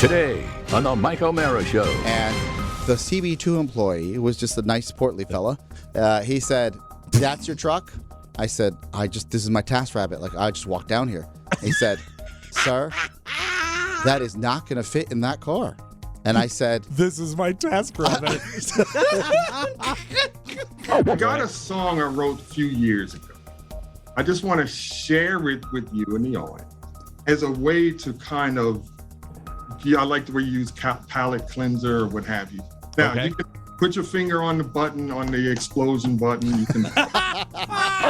Today on the Mike O'Mara Show. And the CB2 employee was just a nice, portly fella. He said, "That's your truck?" I said, this is my task rabbit. Like, I just walked down here. He said, "Sir, that is not going to fit in that car." And I said, "This is my task rabbit." I got a song I wrote a few years ago. I just want to share it with you and the audience as a way to kind of, I like the way you use palette cleanser or what have you. Now, You can put your finger on the button, on the explosion button. You can.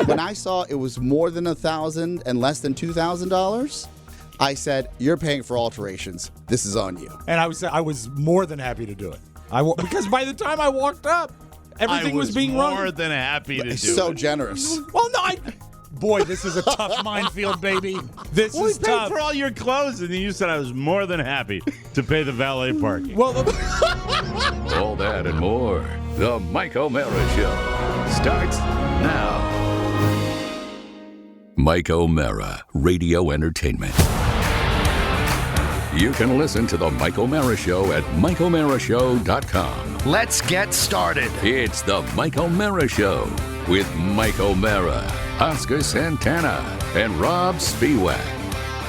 When I saw it was more than $1,000 and less than $2,000, I said, "You're paying for alterations. This is on you." And I was more than happy to do it. Because by the time I walked up, everything was being run. More than happy to do So it. generous. Well, no, boy, this is a tough minefield, baby. This Well, is we paid tough. for all your clothes, and then you said I was more than happy to pay the valet parking. Well, All that and more. The Mike O'Mara Show starts now. Mike O'Mara, Radio Entertainment. You can listen to the Mike O'Mara Show at MikeO'MaraShow.com. Let's get started. It's the Mike O'Mara Show with Mike O'Mara, Oscar Santana, and Robb Spiewak.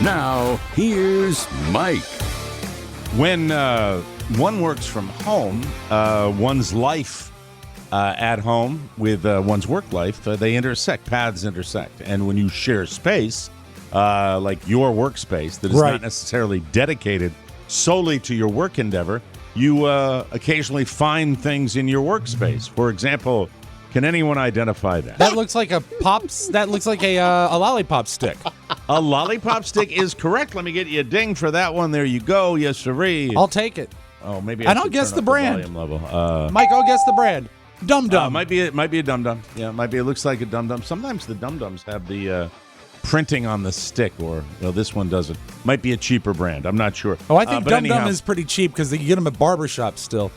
Now, here's Mike. When one works from home, one's life at home with one's work life, they intersect, paths intersect. And when you share space, like your workspace that is not necessarily dedicated solely to your work endeavor, you occasionally find things in your workspace. For example, can anyone identify that? that looks like a pops. That looks like a lollipop stick. A lollipop stick is correct. Let me get you a ding for that one. There you go. Yes, sirree. I'll take it. Oh, maybe I don't should guess turn the up brand. volume level. Mike, I'll guess the brand. Dum Dum. Might be a Dum Dum. Yeah, it might be. It looks like a Dum Dum. Sometimes the Dum Dums have the printing on the stick, or this one doesn't. Might be a cheaper brand. I'm not sure. Oh, I think but Dum Dum anyhow, is pretty cheap because you get them at barbershops still.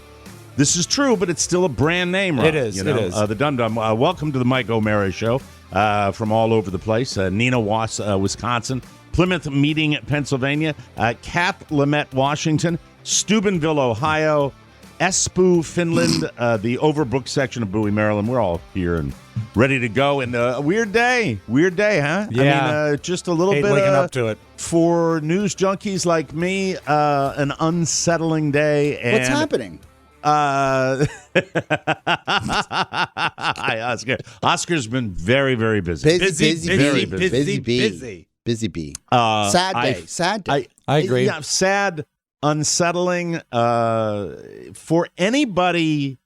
This is true, but it's still a brand name, Rob. It is, You know? it is. The Dum Dum. Welcome to the Mike O'Mara Show from all over the place. Nina Was, Wisconsin. Plymouth Meeting, Pennsylvania. Kathlemet, Washington. Steubenville, Ohio. Espoo, Finland. The Overbrook section of Bowie, Maryland. We're all here and ready to go. And a weird day. Weird day, huh? Yeah. I mean, just a little Hate bit waking up to it. for news junkies like me. An unsettling day. And What's happening? Hi, Oscar. Oscar's been very, very busy. Busy bee. Sad day. Sad day. I agree. Yeah, sad, unsettling. For anybody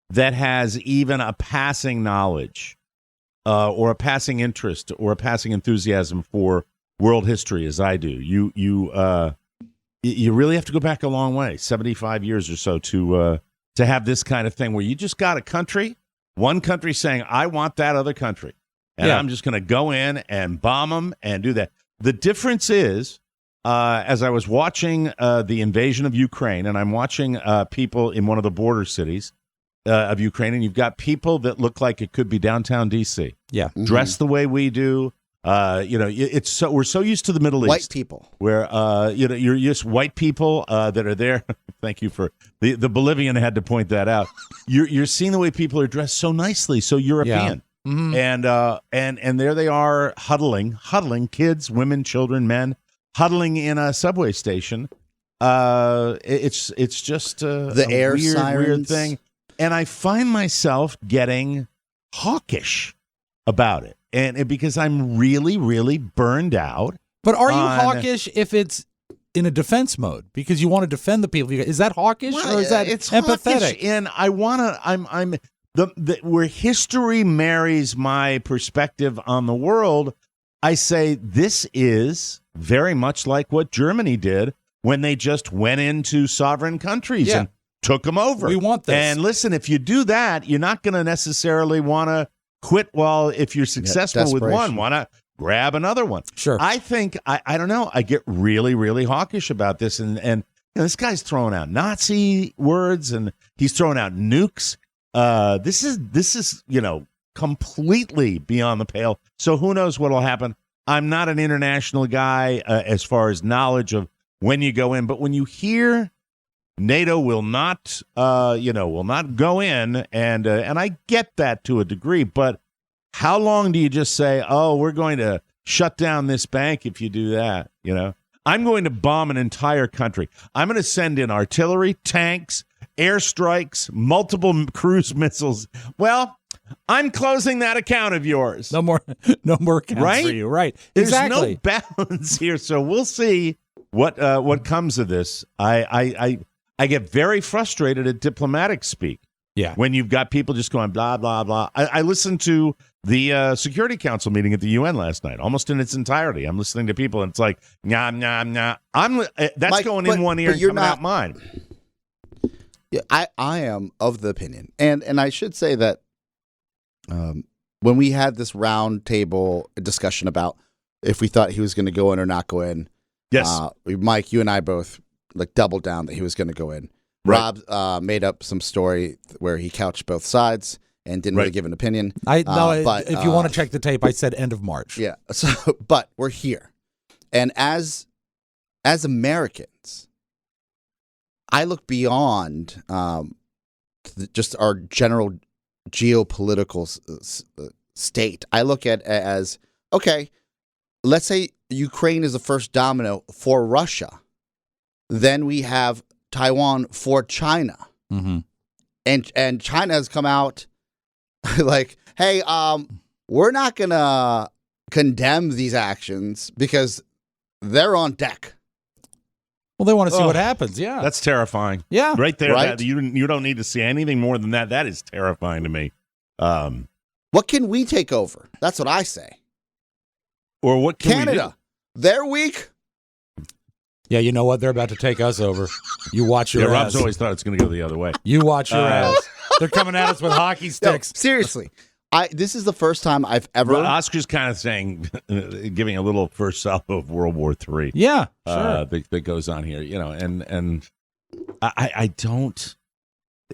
that has even a passing knowledge or a passing interest or a passing enthusiasm for world history, as I do, you really have to go back a long way, 75 years or so, to have this kind of thing where you just got one country saying, "I want that other country, and I'm just going to go in and bomb them and do that." The difference is, as I was watching the invasion of Ukraine, and I'm watching people in one of the border cities of Ukraine, and you've got people that look like it could be downtown D.C. Yeah. Dressed the way we do. It's so we're so used to the Middle East, White people, where you're just white people that are there. Thank you for the Bolivian had to point that out. You're seeing the way people are dressed so nicely, so European, and there they are huddling, kids, women, children, men, huddling in a subway station. It's just the air weird, sirens. weird thing, and I find myself getting hawkish about it. And because I'm really, really burned out. But are you hawkish if it's in a defense mode because you want to defend the people? Is that hawkish or is that it's empathetic? Hawkish, and I want to. I'm where history marries my perspective on the world. I say this is very much like what Germany did when they just went into sovereign countries and took them over. We want this. And listen, if you do that, you're not going to necessarily want to quit if you're successful with one, want to grab another one. Sure. I think, I don't know, I get really, really hawkish about this. And this guy's throwing out Nazi words and he's throwing out nukes. This is completely beyond the pale. So who knows what will happen. I'm not an international guy as far as knowledge of when you go in. But when you hear NATO will not, will not go in, and I get that to a degree, but how long do you just say, oh, we're going to shut down this bank if you do that? I'm going to bomb an entire country. I'm going to send in artillery, tanks, airstrikes, multiple cruise missiles. Well, I'm closing that account of yours. No more accounts right? for you. Right. There's Exactly. no balance here, so we'll see what comes of this. I get very frustrated at diplomatic speak. Yeah. When you've got people just going blah blah blah. I listened to the Security Council meeting at the UN last night, almost in its entirety. I'm listening to people, and it's like nah nah nah. That's Mike, going in one ear and coming out mine. Yeah, I am of the opinion, and I should say that when we had this round table discussion about if we thought he was going to go in or not go in, yes, Mike, you and I both doubled down that he was going to go in. Right. Rob made up some story where he couched both sides and didn't really give an opinion. But if you want to check the tape, I said end of March. Yeah. So, but we're here, and as Americans, I look beyond just our general geopolitical state. I look at it as, okay, let's say Ukraine is the first domino for Russia. Then we have Taiwan for China. Mm-hmm. And China has come out like, hey, we're not going to condemn these actions because they're on deck. Well, they want to see what happens. Yeah. That's terrifying. Yeah. Right there. Right? You don't need to see anything more than that. That is terrifying to me. What can we take over? That's what I say. Or what can Canada, they're weak. Yeah, you know what? They're about to take us over. You watch your ass. Robb's always thought it's going to go the other way. You watch your ass. They're coming at us with hockey sticks. No, seriously. This is the first time I've ever... Well, Oscar's kind of saying, giving a little first salvo of World War III. Yeah, sure. That goes on here, and I don't...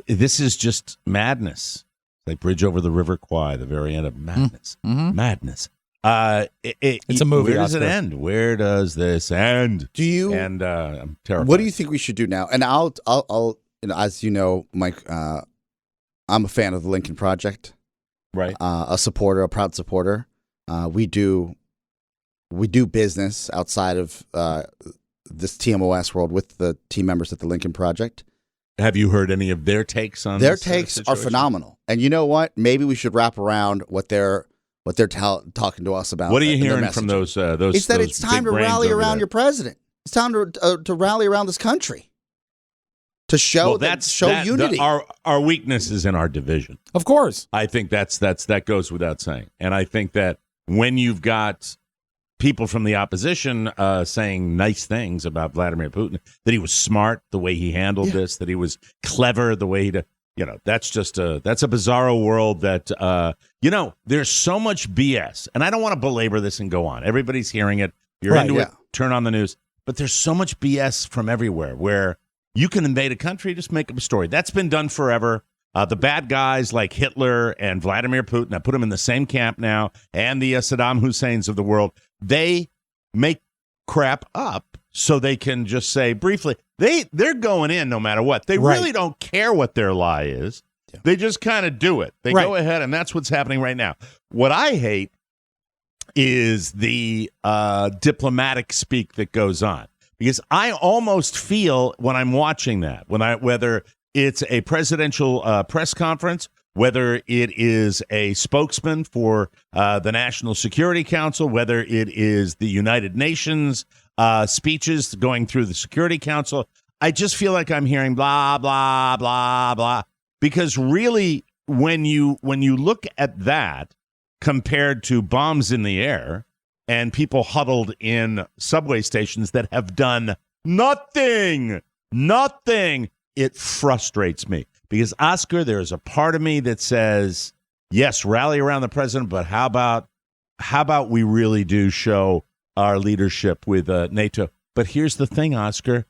This is just madness. Like Bridge Over the River Kwai, the very end of madness. Mm-hmm. Madness. It's a movie. Where does Oscar. it end? Where does this end? Do you? And I'm terrified. What do you think we should do now? And I'll as you know, Mike, I'm a fan of the Lincoln Project. Right. A proud supporter. We do business outside of this TMOS world with the team members at the Lincoln Project. Have you heard any of their takes on their this takes are situation? phenomenal. And you know what? Maybe we should wrap around what they're talking to us about. What are you hearing from those? It's that it's time to rally around your president. It's time to rally around this country. To show unity. Our weakness is in our division. Of course. I think that goes without saying. And I think that when you've got people from the opposition saying nice things about Vladimir Putin, that he was smart the way he handled this, that he was clever the way that's a bizarro world that there's so much BS. And I don't want to belabor this and go on. Everybody's hearing it. You're into it. Turn on the news. But there's so much BS from everywhere where you can invade a country, just make up a story. That's been done forever. The bad guys like Hitler and Vladimir Putin, I put them in the same camp now, and the Saddam Husseins of the world, they make crap up so they can just say briefly, they're going in no matter what. They really don't care what their lie is. Yeah. They just kind of do it. They go ahead, and that's what's happening right now. What I hate is the diplomatic speak that goes on. Because I almost feel when I'm watching that, whether it's a presidential press conference, whether it is a spokesman for the National Security Council, whether it is the United Nations speeches going through the Security Council, I just feel like I'm hearing blah, blah, blah, blah. Because really, when you look at that compared to bombs in the air, and people huddled in subway stations that have done nothing, it frustrates me. Because, Oscar, there's a part of me that says, yes, rally around the president, but how about we really do show our leadership with NATO? But here's the thing, Oscar,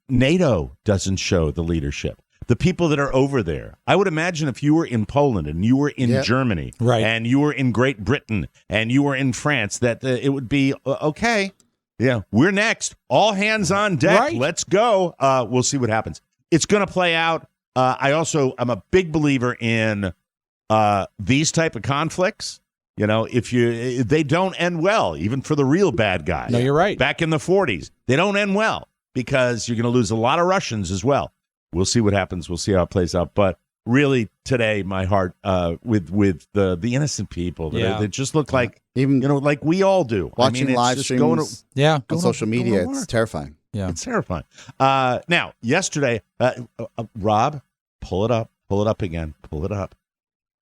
NATO doesn't show the leadership. The people that are over there, I would imagine if you were in Poland and you were in Germany and you were in Great Britain and you were in France, that it would be, okay, Yeah, we're next. All hands on deck. Right. Let's go. We'll see what happens. It's going to play out. I'm a big believer in these type of conflicts. You know, they don't end well, even for the real bad guy. No, you're right. Back in the 40s, they don't end well because you're going to lose a lot of Russians as well. We'll see what happens. We'll see how it plays out. But really, today, my heart with the innocent people that just look like, Even like we all do. watching it's live just streams Yeah. on social media, it's terrifying. Yeah. It's terrifying. Now, yesterday, Rob, pull it up again. Pull it up.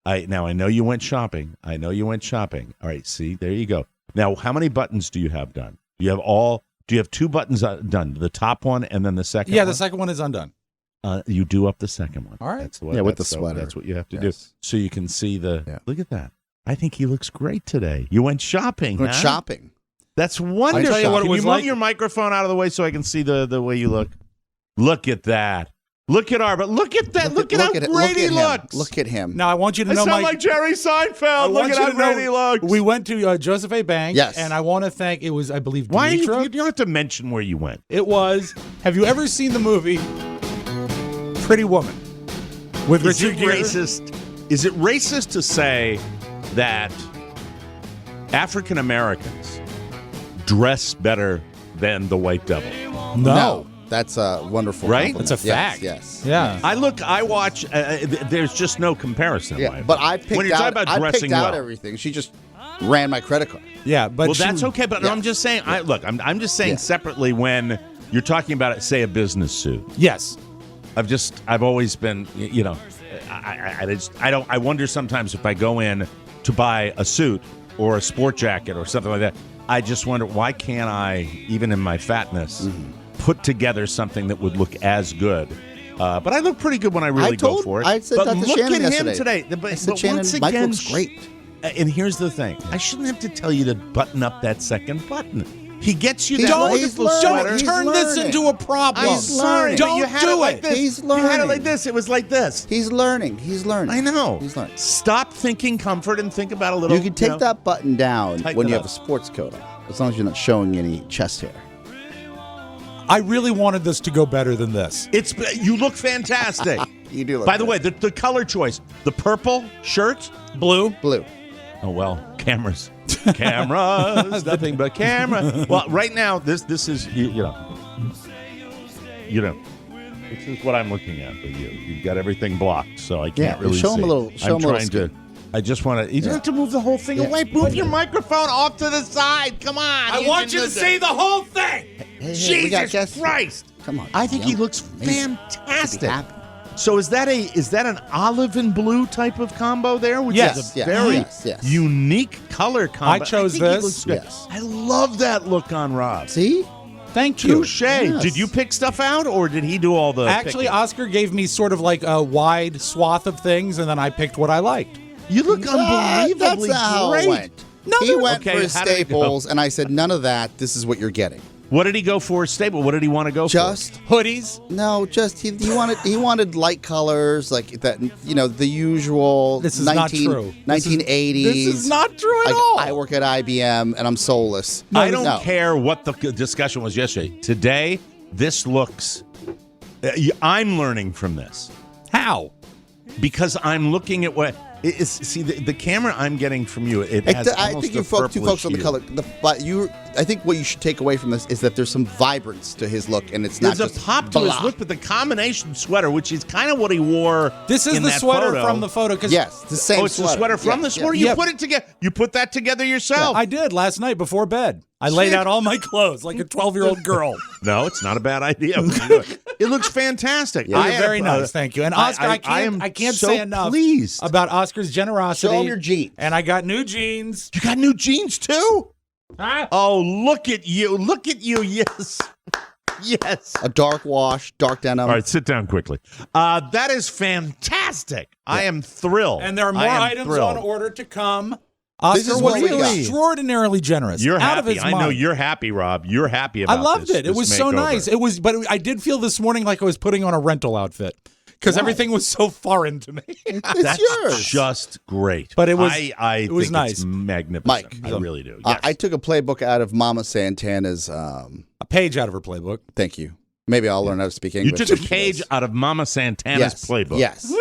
I know you went shopping. All right, see, there you go. Now, how many buttons do you have done? Do you have 2 buttons done? The top one and then the second one? Yeah, the second one is undone. You do up the second one. All right. That's the With the sweater. That's what you have to Yes. do. So you can see Yeah. look at that. I think he looks great today. You went shopping. Went huh? shopping. That's wonderful. tell you what it Can was you move like- your microphone out of the way so I can see the way you look? Look at that. Look at Arbor. Look at that. Look at how great he looks. Look at him. Now, I want you to I know, sound Mike. like Jerry Seinfeld. Look at how great he looks. We went to Joseph A. Bank. Yes. And I want to thank, it was, I believe, Why you Dimitra. don't have to mention where you went. It was, have you ever seen the movie Pretty Woman? With Is Richard it Gere? racist? Is it racist to say that African Americans dress better than the white devil? No. That's a wonderful Right? compliment. It's a fact. Yes. Yeah. I watch. There's just no comparison. in my Yeah, opinion. but I picked when you're out, talking about I dressing picked out well. everything. She just ran my credit card. Yeah, but Well, she- that's okay. But Yeah. I'm just saying. I'm just saying Yeah. separately when you're talking about, say, a business suit. Yes. I've always been, I wonder sometimes if I go in to buy a suit or a sport jacket or something like that, I just wonder, why can't I, even in my fatness, put together something that would look as good? But I look pretty good when I really go for it. I said but that to look Shannon at him yesterday. today. But, I said, but Shannon, once Mike again, looks great. And here's the thing. I shouldn't have to tell you to button up that second button. He gets you He's that learning. wonderful He's sweater. learning. Turn this learning. into a problem. I'm sorry, but Don't you had do it like it. this. He's You had it learning. like this. It was like this. He's learning. He's learning. I know. He's learning. Stop thinking comfort and think about a little. You can take that button down tighten when it you up. have a sports coat on, as long as you're not showing any chest hair. I really wanted this to go better than this. You look fantastic. You do look By the good. way, the color choice, the purple shirt, Blue? Blue. oh well, cameras, nothing but camera. Well, right now this is you know, this is what I'm looking at with you. You've got everything blocked, so I can't Yeah, really show him see. a little- show I'm him a little trying to. skin. I just want to. You don't have to move the whole thing Yeah. away. Move your microphone off to the side. Come on. I want you to see the whole thing. Hey, we got Jesus guests. Christ! Come on. I think he Young, looks amazing. fantastic. Be happy. So is that an olive and blue type of combo there? Which Yes, is a yes, very yes. unique color combo. I chose think he this. looks good. Yes. I love that look on Rob. See? Thank you. Touche. Yes. Did you pick stuff out, or did he do all the? Actually, picking? Oscar gave me sort of like a wide swath of things, and then I picked what I liked. you look unbelievably That's not how great. it went. No, he went okay, for how did it go? Staples, and I said, none of that. This is what you're getting. What did he go for? Stable. What did he want to go Just Hoodies. no, just he wanted light colors like that. You know, the usual. This is not true. 1980s. This is not true at all. I work at IBM and I'm soulless. for? I don't No. care what the discussion was yesterday. Today, this looks. I'm learning from this. How? Because I'm looking at what see the camera I'm getting from you. It has I almost think you a too focused on the purplish color. But I think what you should take away from this is that there's some vibrance to his look, and it's not There's just a pop to his blah. look, but the combination sweater, which is kind of what he wore. This is in the that sweater photo. from the photo. 'Cause Yes, the same. Oh, it's the sweater from Yeah, the sweater. yeah. You put it together. You put that together yourself. I did last night before bed. I laid out all my clothes like a 12-year-old girl. No, it's not a bad idea. It looks fantastic. You're very nice, thank you. And Oscar, I can't so say enough pleased. about Oscar's generosity. Show him your jeans. And I got new jeans. You got new jeans too. Huh? Oh, look at you! Look at you! Yes, yes. A dark wash, dark denim. All right, sit down quickly. That is fantastic. I am thrilled. And there are more I am items thrilled. on order to come. This Oscar is was what we got. extraordinarily generous. You're out of happy. his I mind. know you're happy, Rob. You're happy about I loved this, it. It this was so makeover. nice. It was, but I did feel this morning like I was putting on a rental outfit. because everything was so foreign to me. It's yours. Just great. But it was I was think nice. It's magnificent. Mike, I really do. Yes. I took a playbook out of Mama Santana's. A page out of her playbook. Thank you. Maybe I'll learn how to speak you English. took a page out of Mama Santana's playbook. Yes.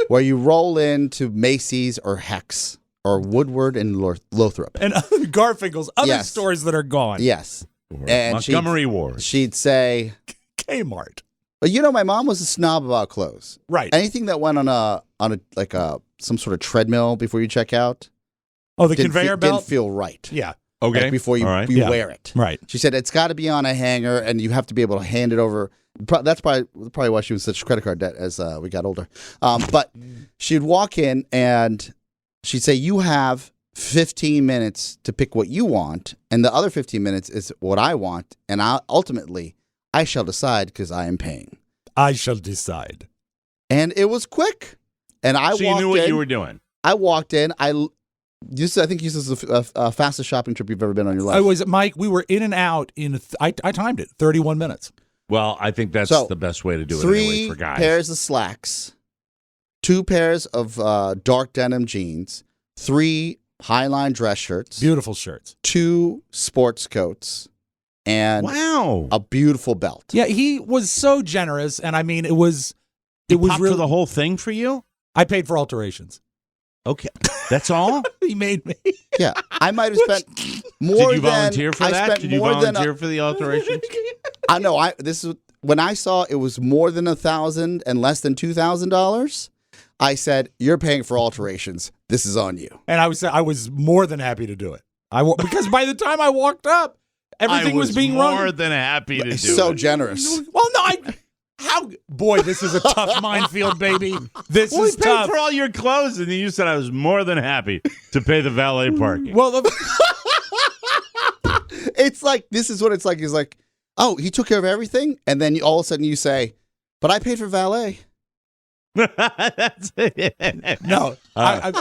Where you roll into Macy's or Hex or Woodward and Lothrop. And Garfinkel's other Yes. stores that are gone. Yes. Or And Montgomery Ward. She'd say, Kmart. well, you know, my mom was a snob about clothes. Right. Anything that went on a some sort of treadmill before you check out. Oh, the conveyor belt? Didn't feel right. Yeah. Okay. Like before you, All right. you Yeah. wear it. Right. She said it's got to be on a hanger, and you have to be able to hand it over. That's probably why she was such credit card debt as we got older. But she'd walk in and she'd say, "You have 15 minutes to pick what you want, and the other 15 minutes is what I want, and ultimately I shall decide because I am paying." I shall decide. And it was quick. And I So you walked knew what in. you were doing. I walked in. I think this is the fastest shopping trip you've ever been on your life. I was Mike. We were in and out in. I timed it 31 minutes. Well, I think that's So, the best way to do it 3 anyway for guys. pairs of slacks, 2 pairs of dark denim jeans, 3 Highline dress shirts, Beautiful shirts. 2 sports coats, and Wow. a beautiful belt. Yeah, he was so generous, and I mean, it was Popped really. for the whole thing for you? I paid for alterations. Okay. That's all? He made me. Yeah, I might have spent more. Did you volunteer for I that? spent Did you more than volunteer for the alterations? I know. This is when I saw it was more than $1,000 and less than $2,000. I said, "You're paying for alterations. This is on you." And I was more than happy to do it. Because by the time I walked up, everything I was being run. more than happy to do So it. generous. Well, no, boy, this is a tough minefield, baby. This Well, is he paid tough. for all your clothes, and then you said I was more than happy to pay the valet parking. Well, It's like this is what it's like. He's like, "Oh, he took care of everything," and then all of a sudden you say, "But I paid for valet." That's it. no.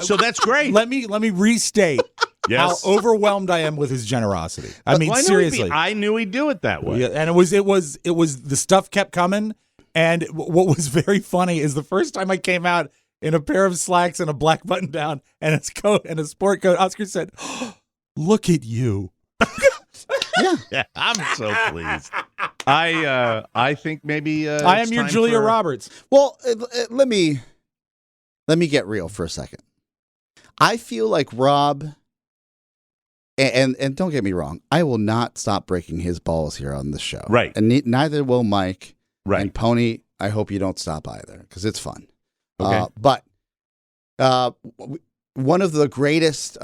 So that's great. Let me restate Yes. how overwhelmed I am with his generosity. I mean, Well, seriously. I knew he'd do it that way. Yeah, and it was the stuff kept coming. And what was very funny is the first time I came out in a pair of slacks and a black button down and a coat and a sport coat, Oscar said, "Oh, look at you." Yeah, I'm so pleased. I think maybe I am it's your time Julia for- Roberts. Well, let me get real for a second. I feel like Robb, and don't get me wrong, I will not stop breaking his balls here on the show. Right. And neither will Mike. Right. And Pony, I hope you don't stop either because it's fun. Okay. But one of the greatest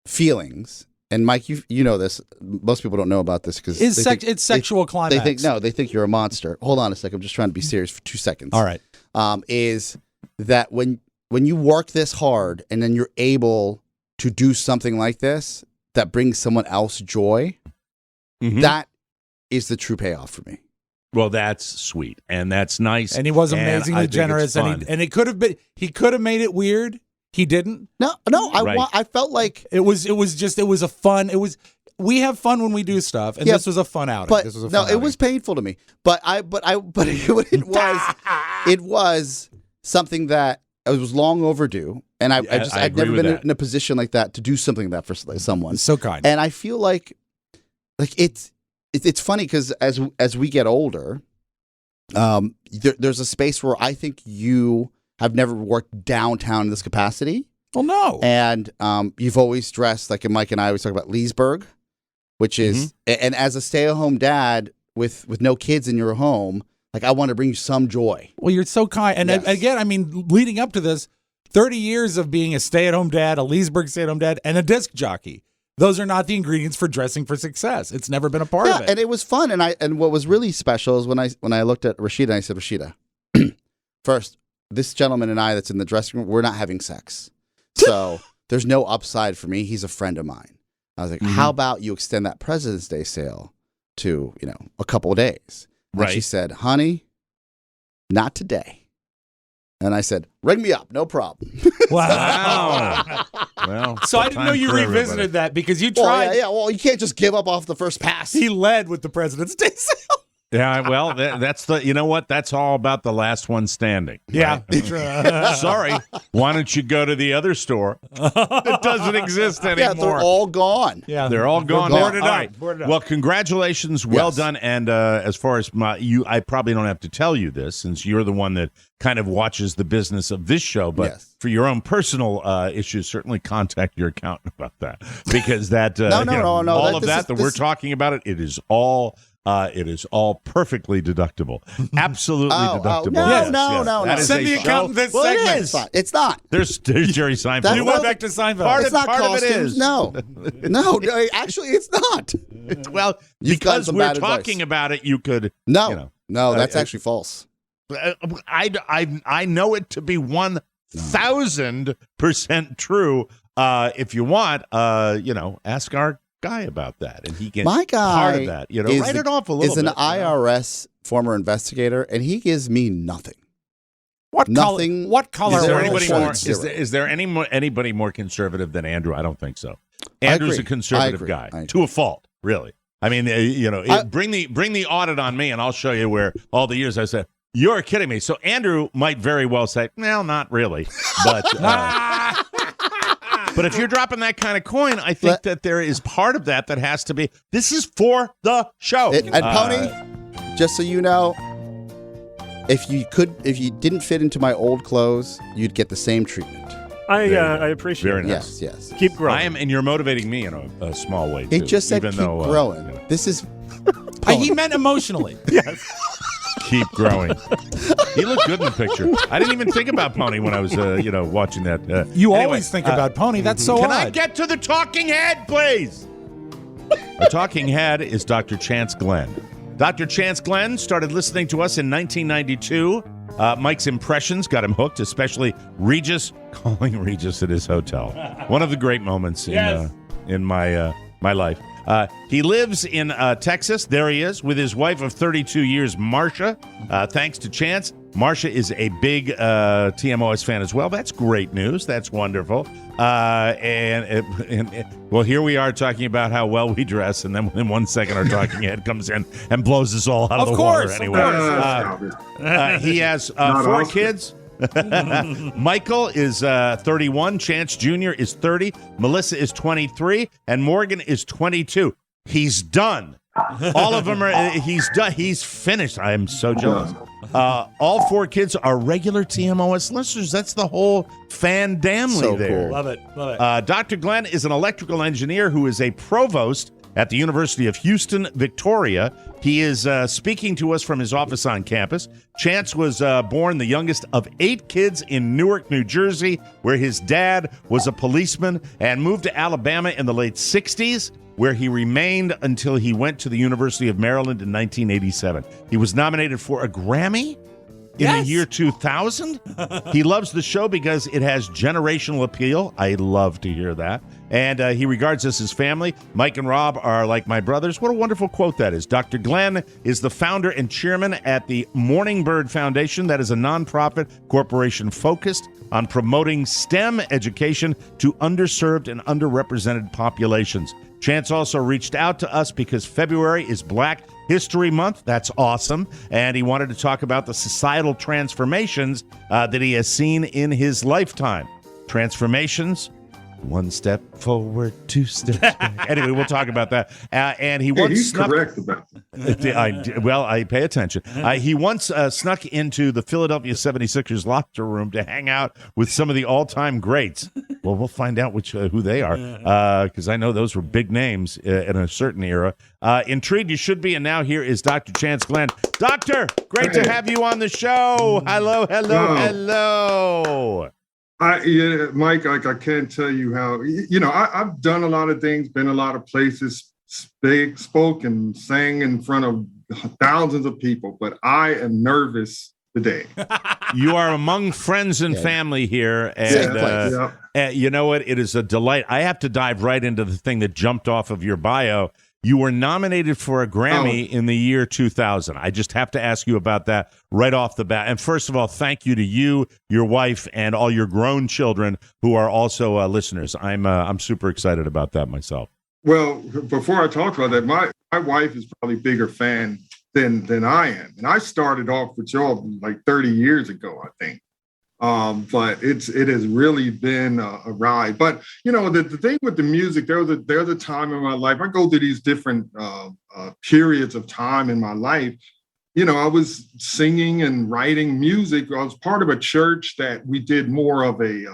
feelings, and Mike, you know this. Most people don't know about this because It's sexual climax. They think you're a monster. Hold on a second. I'm just trying to be serious for 2 seconds. All right. Is that when you work this hard and then you're able to do something like this that brings someone else joy, Mhm. that is the true payoff for me. Well, that's sweet, and that's nice. And he was and I amazingly think it's generous, fun. and it could have been. He could have made it weird. He didn't. No, Right. I felt like, It was a fun. We have fun when we do stuff, and Yeah, this was a fun outing. but This was a no, fun it was painful to me. But it was something that it was long overdue, and I'd agree never with been that. in a position like that to do something like that for someone. so kind. And I feel like it's funny because as we get older, there's a space where I think you have never worked downtown in this capacity, Well, no. and you've always dressed like Mike and I always talk about Leesburg, which is and as a stay-at-home dad with no kids in your home, like I want to bring you some joy. Well, you're so kind. And Yes. again, I mean, leading up to this, 30 years of being a stay-at-home dad, a Leesburg stay-at-home dad, and a disc jockey. Those are not the ingredients for dressing for success. It's never been a part of it. And it was fun. And what was really special is when I looked at Rashida and I said, Rashida, first, this gentleman and I that's in the dressing room, we're not having sex. So there's no upside for me. He's a friend of mine. I was like, how about you extend that President's Day sale to, a couple of days? And she Right. said, honey, not today. And I said, ring me up, no problem. Wow. Well, So I didn't know time you for revisited everybody. that because you Well, tried. yeah, well, you can't just give up off the first pass. He led with the President's Day sale. Yeah, well, that's the. You know what? That's all about the last one standing. Yeah. Sorry. Why don't you go to the other store? It doesn't exist anymore. Yeah, they're all gone. Yeah. They're all gone. Boarded now. up. All right. Boarded up. Well, congratulations. Well Yes. done. And as far as I probably don't have to tell you this since you're the one that kind of watches the business of this show. But Yes. for your own personal issues, certainly contact your accountant about that because that No, all that- of this that is- that we're this- talking about it is all. It is all perfectly deductible. Absolutely deductible. no, Yes, no, yes. no, That no. is Send a the show. accountant this Well, segment. it It's is. not. It's not. There's Jerry Seinfeld. That- You went back to Seinfeld. Part It's of- not part of it costumes. is. No, no. Actually, it's not. Well, You've gotten because some we're bad advice. talking about it, you could. No, You know, no. That's actually false. I know it to be 1,000% true. If you want, ask our guy about that, and he can. My guy part of that, write it off a little is an bit. IRS former investigator, and he gives me nothing. What Nothing- color? What color? Is there Zero anybody point more? zero. Is there anybody more conservative than Andrew? I don't think so. I Andrew's agree. a conservative I agree. guy I agree. to a fault, really. I mean, bring the audit on me, and I'll show you where all the years I said you're kidding me. So Andrew might very well say, "No, not really," but. But if you're dropping that kind of coin, I think that there is part of that has to be. This is for the show. And Pony, just so you know, if you didn't fit into my old clothes, you'd get the same treatment. I appreciate Very it. nice. Yes. Keep growing. I am, and you're motivating me in a small way. He too, just said even keep though, growing. This is He meant emotionally. keep growing. He looked good in the picture. I didn't even think about Pony when I was, watching that. You Anyway, always think about Pony. That's so Can odd. I get to the talking head, please? Our talking head is Dr. Chance Glenn. Dr. Chance Glenn started listening to us in 1992. Mike's impressions got him hooked, especially Regis calling Regis at his hotel. One of the great moments in my life. He lives in Texas. There he is with his wife of 32 years, Marcia. Thanks to Chance, Marcia is a big TMOS fan as well. That's great news. That's wonderful. Well, here we are talking about how well we dress, and then in 1 second our talking head comes in and blows us all out of the water. Anyway, he has Not 4 Oscar. kids. Michael is 31. Chance Jr. is 30. Melissa is 23. And Morgan is 22. He's done. All of them are. He's done. He's finished. I am so jealous. All 4 kids are regular TMOS listeners. That's the whole fan family So there. cool. Love it. Love it. Dr. Glenn is an electrical engineer who is a provost at the University of Houston, Victoria. He is speaking to us from his office on campus. Chance was born the youngest of 8 kids in Newark, New Jersey, where his dad was a policeman, and moved to Alabama in the late 60s, where he remained until he went to the University of Maryland in 1987. He was nominated for a Grammy in the year 2000. He loves the show because it has generational appeal. I love to hear that. And he regards us as family. Mike and Rob are like my brothers. What a wonderful quote that is. Dr. Glenn is the founder and chairman at the Morning Bird Foundation. That is a nonprofit corporation focused on promoting STEM education to underserved and underrepresented populations. Chance also reached out to us because February is Black History Month. That's awesome. And he wanted to talk about the societal transformations that he has seen in his lifetime. Transformations, 1 step forward, 2 steps back. Anyway, we'll talk about that. And he once He's snuck. correct about that. I pay attention. He once snuck into the Philadelphia 76ers locker room to hang out with some of the all-time greats. Well, we'll find out who they are, because I know those were big names in a certain era. Intrigued you should be, and now here is Dr. Chance Glenn. Doctor, great to have you on the show. Hello. Mike, I can't tell you how, I've done a lot of things, been a lot of places, spoke and sang in front of thousands of people, but I am nervous today. You are among friends and family here, and you know what? It is a delight. I have to dive right into the thing that jumped off of your bio. You were nominated for a Grammy in the year 2000. I just have to ask you about that right off the bat. And first of all, thank you to you, your wife, and all your grown children who are also listeners. I'm super excited about that myself. Well, before I talk about that, my wife is probably a bigger fan than I am. And I started off with y'all like 30 years ago, I think. But it has really been a ride. But the thing with the music, there's a time in my life. I go through these different periods of time in my life. I was singing and writing music. I was part of a church that we did more of a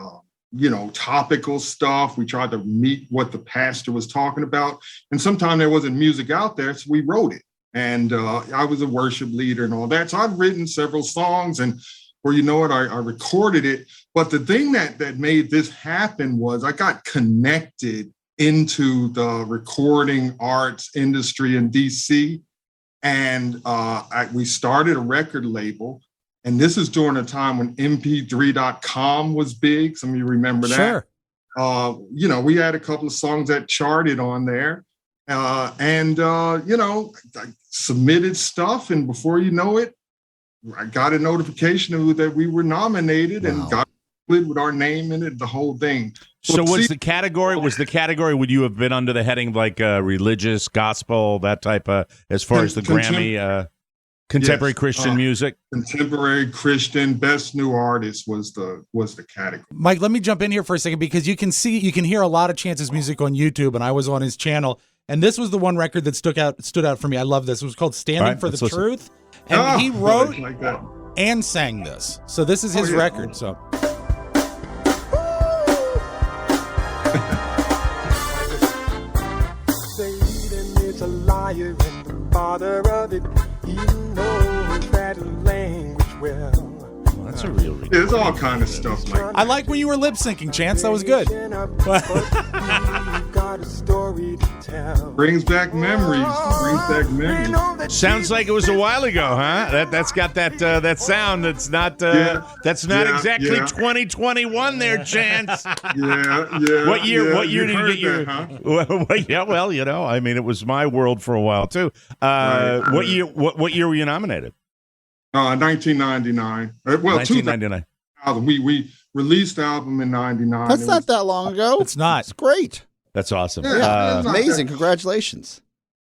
topical stuff. We tried to meet what the pastor was talking about, and sometimes there wasn't music out there, so we wrote it. And I was a worship leader and all that. So I've written several songs, and I recorded it. But the thing that made this happen was I got connected into the recording arts industry in DC. And we started a record label. And this is during a time when mp3.com was big. Some of you remember that. Sure. We had a couple of songs that charted on there. I submitted stuff. And before you know it, I got a notification that we were nominated and got with our name in it, the whole thing. So was the category, would you have been under the heading of like religious, gospel, that type of, as far as the Grammy, contemporary Christian music? Contemporary Christian, best new artist was the category. Mike, let me jump in here for a second, because you can hear a lot of Chance's music on YouTube, and I was on his channel, and this was the one record that stood out for me. I love this. It was called Standing for the Truth. And he wrote like that and sang this. So this is his record. So Satan is a liar and the father of it. He knows that language well. That's a real record. There's all kind of stuff like that. I like when you were lip syncing, Chance. That was good. Got a story to tell. Brings back memories. Sounds like it was a while ago, huh? That's got that sound. That's not exactly 2021 there, Chance. Yeah. What year did you get your? Huh? Yeah, well, I mean, it was my world for a while too. Right. What year were you nominated? 1999. 1999. We released the album in 99. That's not that long ago. It's not. It's great. That's awesome. Yeah, Amazing. Congratulations.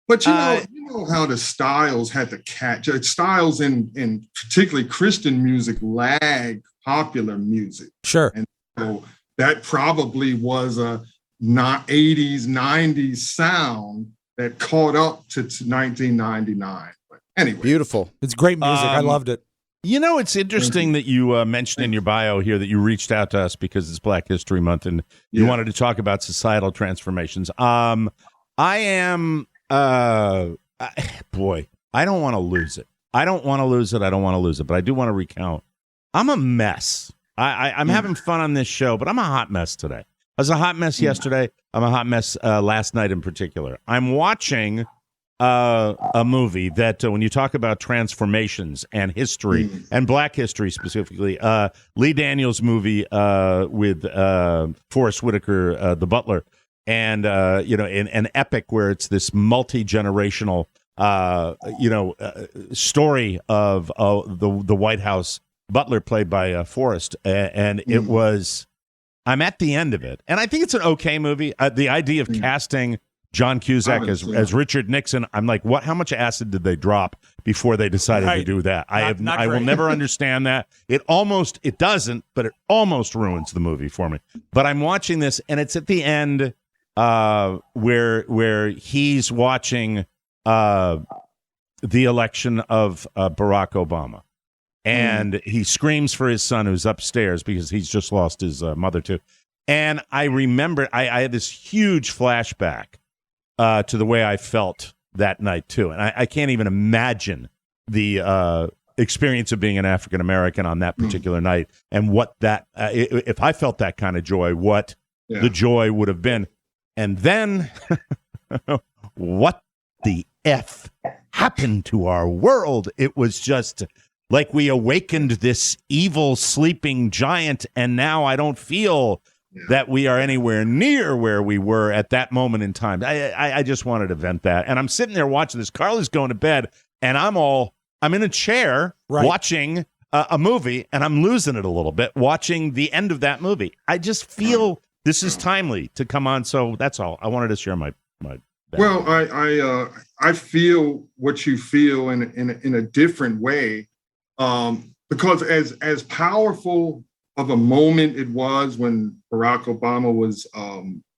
But you know how the styles had to catch. Styles in particularly Christian music lag popular music. Sure. And so that probably was a not 80s, 90s sound that caught up to 1999. But anyway. Beautiful. It's great music. I loved it. It's interesting that you mentioned in your bio here that you reached out to us because it's Black History Month and you wanted to talk about societal transformations. I am, boy, I don't want to lose it. I don't want to lose it, but I do want to recount. I'm a mess. I'm having fun on this show, but I'm a hot mess today. I was a hot mess yesterday. I'm a hot mess last night in particular. I'm watching a movie that when you talk about transformations and history and Black history specifically, Lee Daniels' movie with Forrest Whitaker, the butler, and in an epic where it's this multi-generational story of the White House butler played by Forrest, and it was. I'm at the end of it, and I think it's an okay movie. The idea of casting John Cusack as Richard Nixon, I'm like, what? How much acid did they drop before they decided to do that? I will never understand that. It doesn't, but it almost ruins the movie for me. But I'm watching this, and it's at the end where he's watching the election of Barack Obama, and he screams for his son who's upstairs because he's just lost his mother too. And I remember I had this huge flashback to the way I felt that night, too. And I can't even imagine the experience of being an African American on that particular night and what that, if I felt that kind of joy, what the joy would have been. And then what the F happened to our world? It was just like we awakened this evil sleeping giant, and now I don't feel that we are anywhere near where we were at that moment in time. I just wanted to vent that. And I'm sitting there watching this. Carla's going to bed, and I'm in a chair watching a movie, and I'm losing it a little bit watching the end of that movie. I just feel this is timely to come on. So that's all. I wanted to share my Well, I feel what you feel in a different way, because as powerful of a moment it was when Barack Obama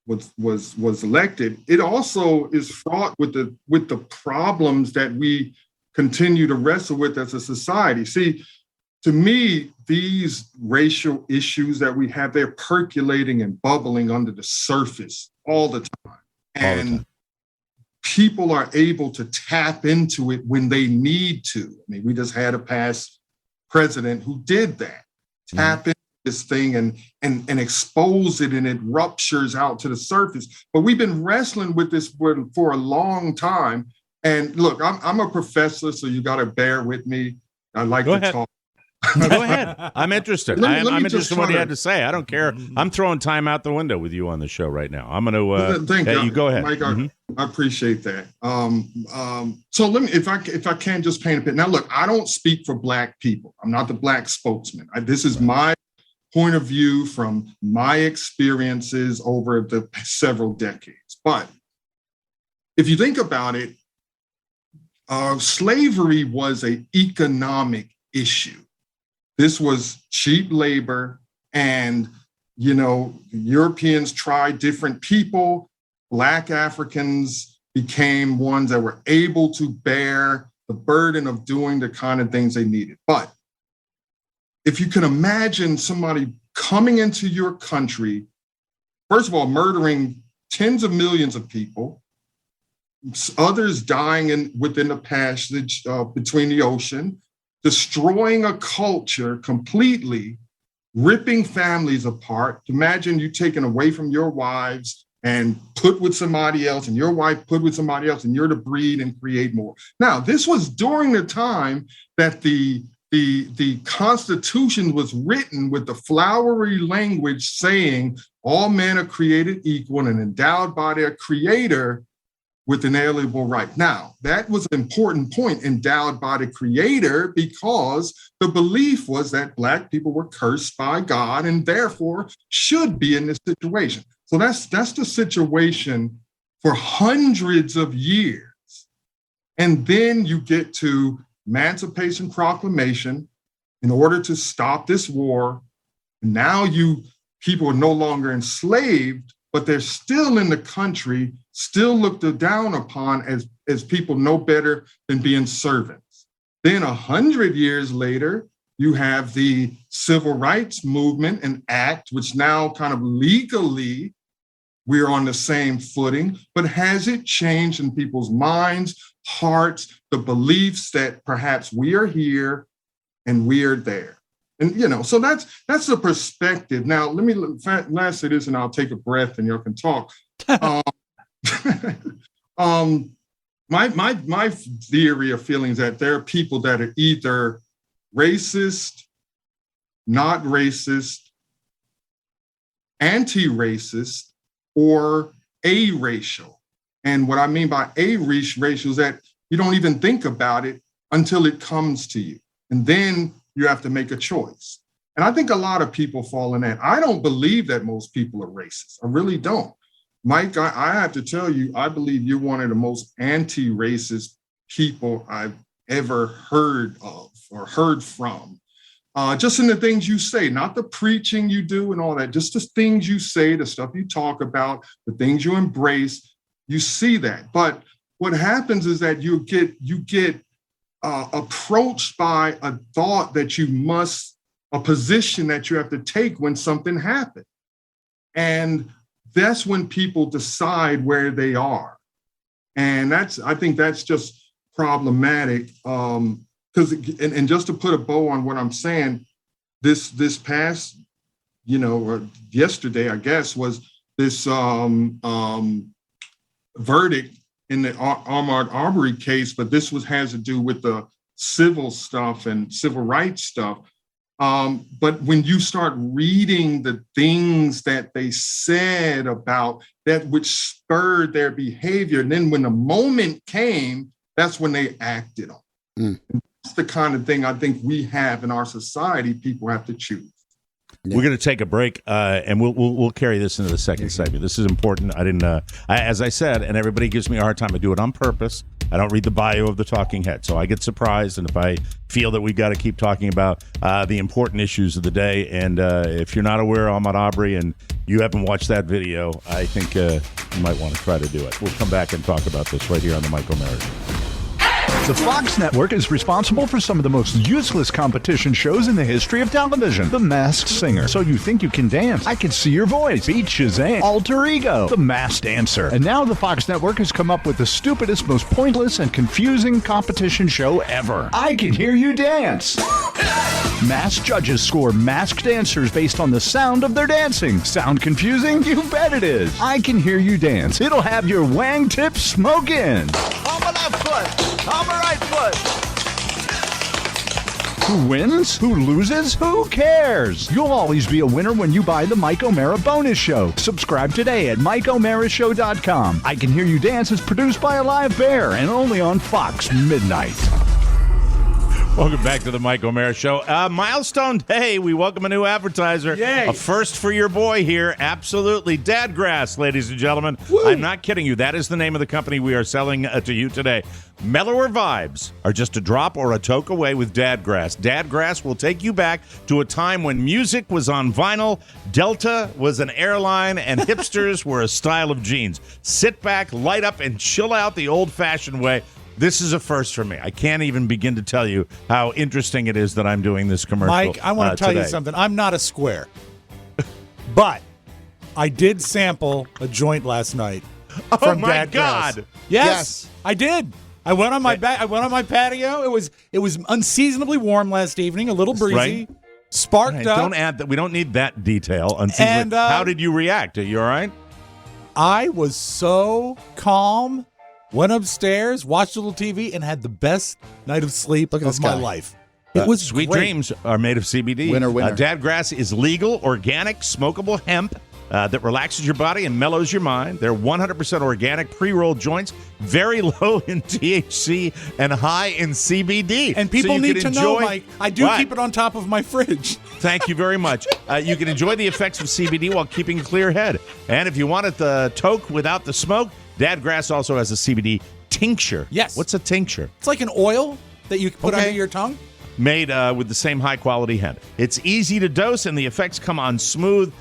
was elected, it also is fraught with the problems that we continue to wrestle with as a society. See, to me, these racial issues that we have, they're percolating and bubbling under the surface all the time. And people are able to tap into it when they need to. I mean, we just had a past president who did that. Tap into this thing and expose it, and it ruptures out to the surface. But we've been wrestling with this for a long time. And look, I'm a professor, so you got to bear with me. I like to talk. Go ahead. I'm interested. I'm interested in what you had to say. I don't care. Mm-hmm. I'm throwing time out the window with you on the show right now. I'm going to thank you. You go ahead. Mike, I appreciate that. So let me, if I can just paint a picture. Now, look, I don't speak for Black people. I'm not the Black spokesman. This is my point of view from my experiences over the several decades. But if you think about it, slavery was an economic issue. This was cheap labor, and, Europeans tried different people. Black Africans became ones that were able to bear the burden of doing the kind of things they needed. But if you can imagine somebody coming into your country, first of all, murdering tens of millions of people, others dying within the passage between the ocean, destroying a culture completely, ripping families apart. Imagine you taken away from your wives and put with somebody else, and your wife put with somebody else, and you're to breed and create more. Now, this was during the time that the Constitution was written with the flowery language saying all men are created equal and endowed by their creator with inalienable right. Now, that was an important point, endowed by the creator, because the belief was that Black people were cursed by God and therefore should be in this situation. So that's the situation for hundreds of years. And then you get to Emancipation Proclamation in order to stop this war. Now people are no longer enslaved, but they're still in the country, still looked down upon as people no better than being servants. Then 100 years later, you have the Civil Rights Movement and Act, which now kind of legally we're on the same footing, but has it changed in people's minds, hearts, the beliefs that perhaps we are here and we are there? And, so that's the perspective. Now, let me last say this, and I'll take a breath and y'all can talk. My theory or feelings that there are people that are either racist, not racist, anti-racist, or aracial. And what I mean by aracial is that you don't even think about it until it comes to you. And then you have to make a choice. And I think a lot of people fall in that. I don't believe that most people are racist. I really don't. Mike, I have to tell you, I believe you're one of the most anti-racist people I've ever heard of or heard from. Just in the things you say, not the preaching you do and all that, just the things you say, the stuff you talk about, the things you embrace, you see that. But what happens is that you get approached by a thought that a position that you have to take when something happens. And that's when people decide where they are. And I think that's just problematic. Because just to put a bow on what I'm saying, this past, or yesterday, I guess, was this verdict in the Ahmaud Arbery case, but this has to do with the civil stuff and civil rights stuff. But when you start reading the things that they said about that which spurred their behavior, and then when the moment came, that's when they acted on. That's the kind of thing I think we have in our society. People have to choose. We're going to take a break, and we'll carry this into the second segment. This is important. I didn't, as I said, and everybody gives me a hard time. I do it on purpose. I don't read the bio of the talking head, so I get surprised. And if I feel that we've got to keep talking about the important issues of the day, and if you're not aware of Ahmaud Arbery and you haven't watched that video, I think you might want to try to do it. We'll come back and talk about this right here on the Mike O'Meara Show. The Fox Network is responsible for some of the most useless competition shows in the history of television. The Masked Singer, So You Think You Can Dance, I Can See Your Voice, Beat Shazam, Alter Ego, The Masked Dancer. And now the Fox Network has come up with the stupidest, most pointless, and confusing competition show ever. I Can Hear You Dance. Masked judges score masked dancers based on the sound of their dancing. Sound confusing? You bet it is. I Can Hear You Dance. It'll have your wang tips smoking. On my left foot. On my right foot. Who wins? Who loses? Who cares? You'll always be a winner when you buy the Mike O'Meara Bonus Show. Subscribe today at MikeO'MearaShow.com. I Can Hear You Dance is produced by a live bear and only on Fox Midnight. Welcome back to the Mike O'Meara Show. Milestone day. We welcome a new advertiser. Yay. A first for your boy here. Absolutely. Dadgrass, ladies and gentlemen. Woo. I'm not kidding you. That is the name of the company we are selling to you today. Mellower vibes are just a drop or a toke away with Dadgrass. Dadgrass will take you back to a time when music was on vinyl, Delta was an airline, and hipsters were a style of jeans. Sit back, light up, and chill out the old-fashioned way. This is a first for me. I can't even begin to tell you how interesting it is that I'm doing this commercial. Mike, I want to tell today. you something. I'm not a square, but I did sample a joint last night. Oh from my Dadgrass. God! Yes, I did. I went on my I went on my patio. It was unseasonably warm last evening, a little breezy, Right. sparked Right, up. don't add that. We don't need that detail. And, how did you react? Are you all right? I was so calm. Went upstairs, watched a little TV, and had the best night of sleep Look at of this my guy. life. It was Sweet great. dreams are made of CBD. Winner, winner. Dadgrass is legal, organic, smokable hemp that relaxes your body and mellows your mind. They're 100% organic pre-rolled joints, very low in THC and high in CBD. And people So you need can to know, enjoy- Mike, I do What? keep it on top of my fridge. Thank you very much. You can enjoy the effects of CBD while keeping a clear head. And if you wanted the toke without the smoke, Dadgrass also has a CBD tincture. Yes. What's a tincture? It's like an oil that you put Okay. under your tongue. Made with the same high-quality hemp. It's easy to dose, and the effects come on smooth.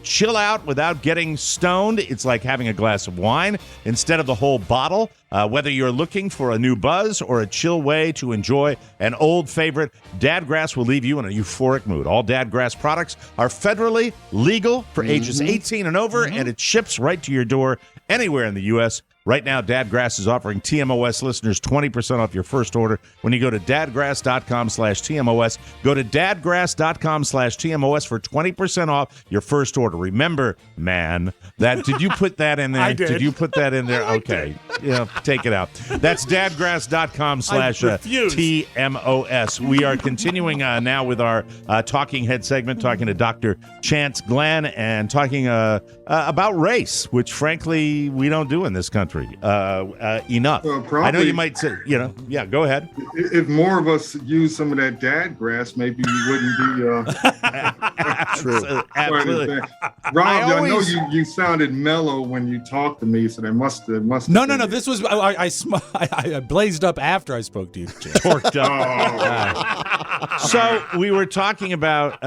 Chill out without getting stoned. It's like having a glass of wine instead of the whole bottle. Whether you're looking for a new buzz or a chill way to enjoy an old favorite, Dadgrass will leave you in a euphoric mood. All Dadgrass products are federally legal for ages 18 and over, and it ships right to your door anywhere in the U.S. Right now, Dadgrass is offering TMOS listeners 20% off your first order when you go to dadgrass.com/TMOS. Go to dadgrass.com/TMOS for 20% off your first order. Remember, man, did you put that in there? I did. You put that in there? Okay. Yeah, take it out. That's dadgrass.com/TMOS. We are continuing now with our Talking Head segment, talking to Dr. Chance Glenn and talking about race, which, frankly, we don't do in this country enough. Well, probably- I know you might say, yeah, go ahead. If more of us use some of that Dadgrass, maybe we wouldn't be. True. Absolutely. Rob, I know always- you sounded mellow when you talked to me, so that must. No. This was I blazed up after I spoke to you. Jim. Torqued up. So we were talking about,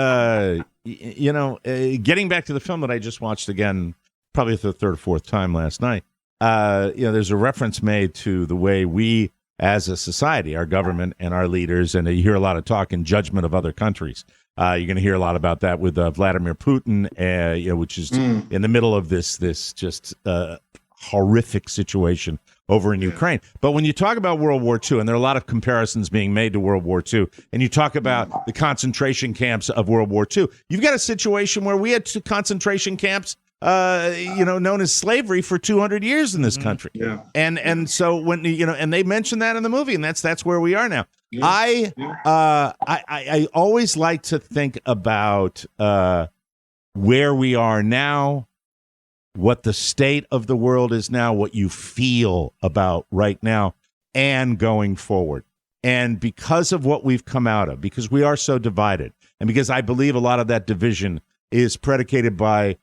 getting back to the film that I just watched again, probably the third or fourth time last night. There's a reference made to the way we, as a society, our government and our leaders, and you hear a lot of talk and judgment of other countries. You're going to hear a lot about that with Vladimir Putin, which is in the middle of this just horrific situation over in Ukraine. But when you talk about World War II, and there are a lot of comparisons being made to World War II, and you talk about the concentration camps of World War II, you've got a situation where we had two concentration camps known as slavery for 200 years in this country. Yeah. And so when and they mentioned that in the movie, and that's where we are now. Yeah. I always like to think about where we are now, what the state of the world is now, what you feel about right now, and going forward. And because of what we've come out of, because we are so divided, and because I believe a lot of that division is predicated by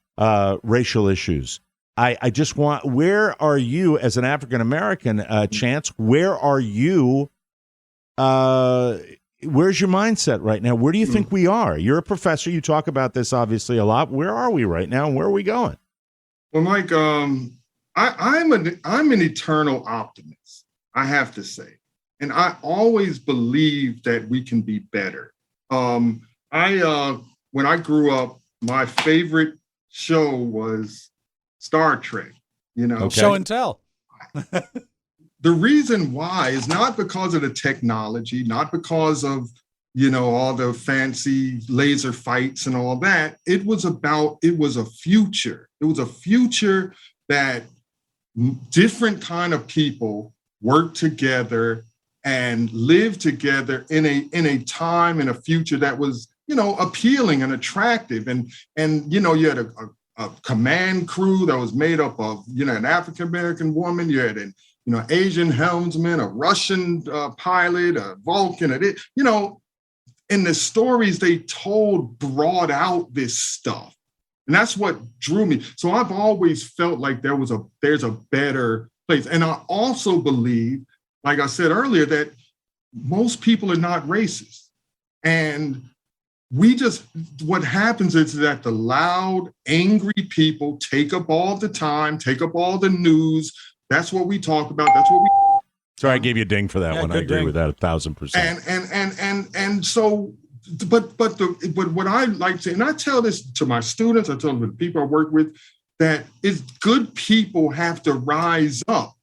racial issues. I just want, where are you as an African American, Chance? Where are you? Where's your mindset right now? Where do you think we are? You're a professor. You talk about this obviously a lot. Where are we right now? And where are we going? Well, Mike, I'm an eternal optimist, I have to say. And I always believe that we can be better. When I grew up, my favorite show was Star Trek, Okay. Show and tell. The reason why is not because of the technology, not because of, all the fancy laser fights and all that. It was a future. It was a future that different kind of people work together and live together in a time, in a future that was, appealing and attractive. And you had a command crew that was made up of, an African-American woman, you had an, Asian helmsman, a Russian pilot, a Vulcan, and the stories they told brought out this stuff. And that's what drew me. So I've always felt like there's a better place. And I also believe, like I said earlier, that most people are not racist. And what happens is that the loud, angry people take up all the time, take up all the news. That's what we talk about. That's what we. Sorry, I gave you a ding for that one. I agree with that 1,000%. And so, but what I like to, and I tell this to my students, I tell them to the people I work with, that it's good people have to rise up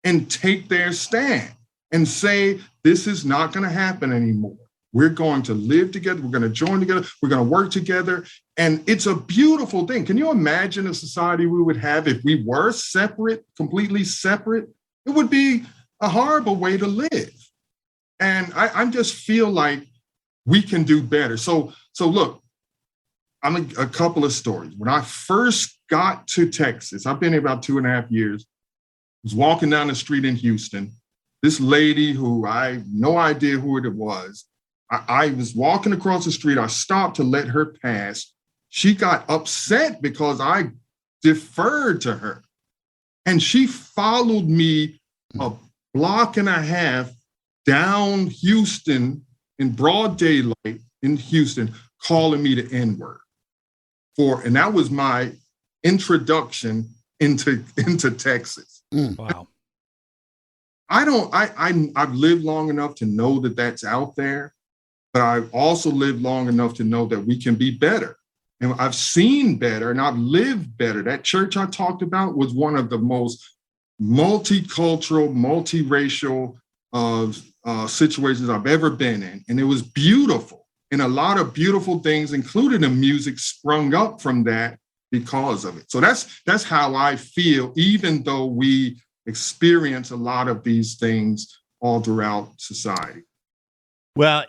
and take their stand and say, this is not going to happen anymore. We're going to live together. We're going to join together. We're going to work together. And it's a beautiful thing. Can you imagine a society we would have if we were separate, completely separate? It would be a horrible way to live. And I just feel like we can do better. So look, I'm a couple of stories. When I first got to Texas, I've been here about 2.5 years, was walking down the street in Houston. This lady who I have no idea who it was, I was walking across the street. I stopped to let her pass. She got upset because I deferred to her. And she followed me a block and a half down Houston in broad daylight in Houston, calling me the N-word. And that was my introduction into Texas. Wow. I've lived long enough to know that that's out there, but I've also lived long enough to know that we can be better. And I've seen better and I've lived better. That church I talked about was one of the most multicultural, multiracial situations I've ever been in. And it was beautiful. And a lot of beautiful things, including the music, sprung up from that because of it. So that's how I feel, even though we experience a lot of these things all throughout society. Well,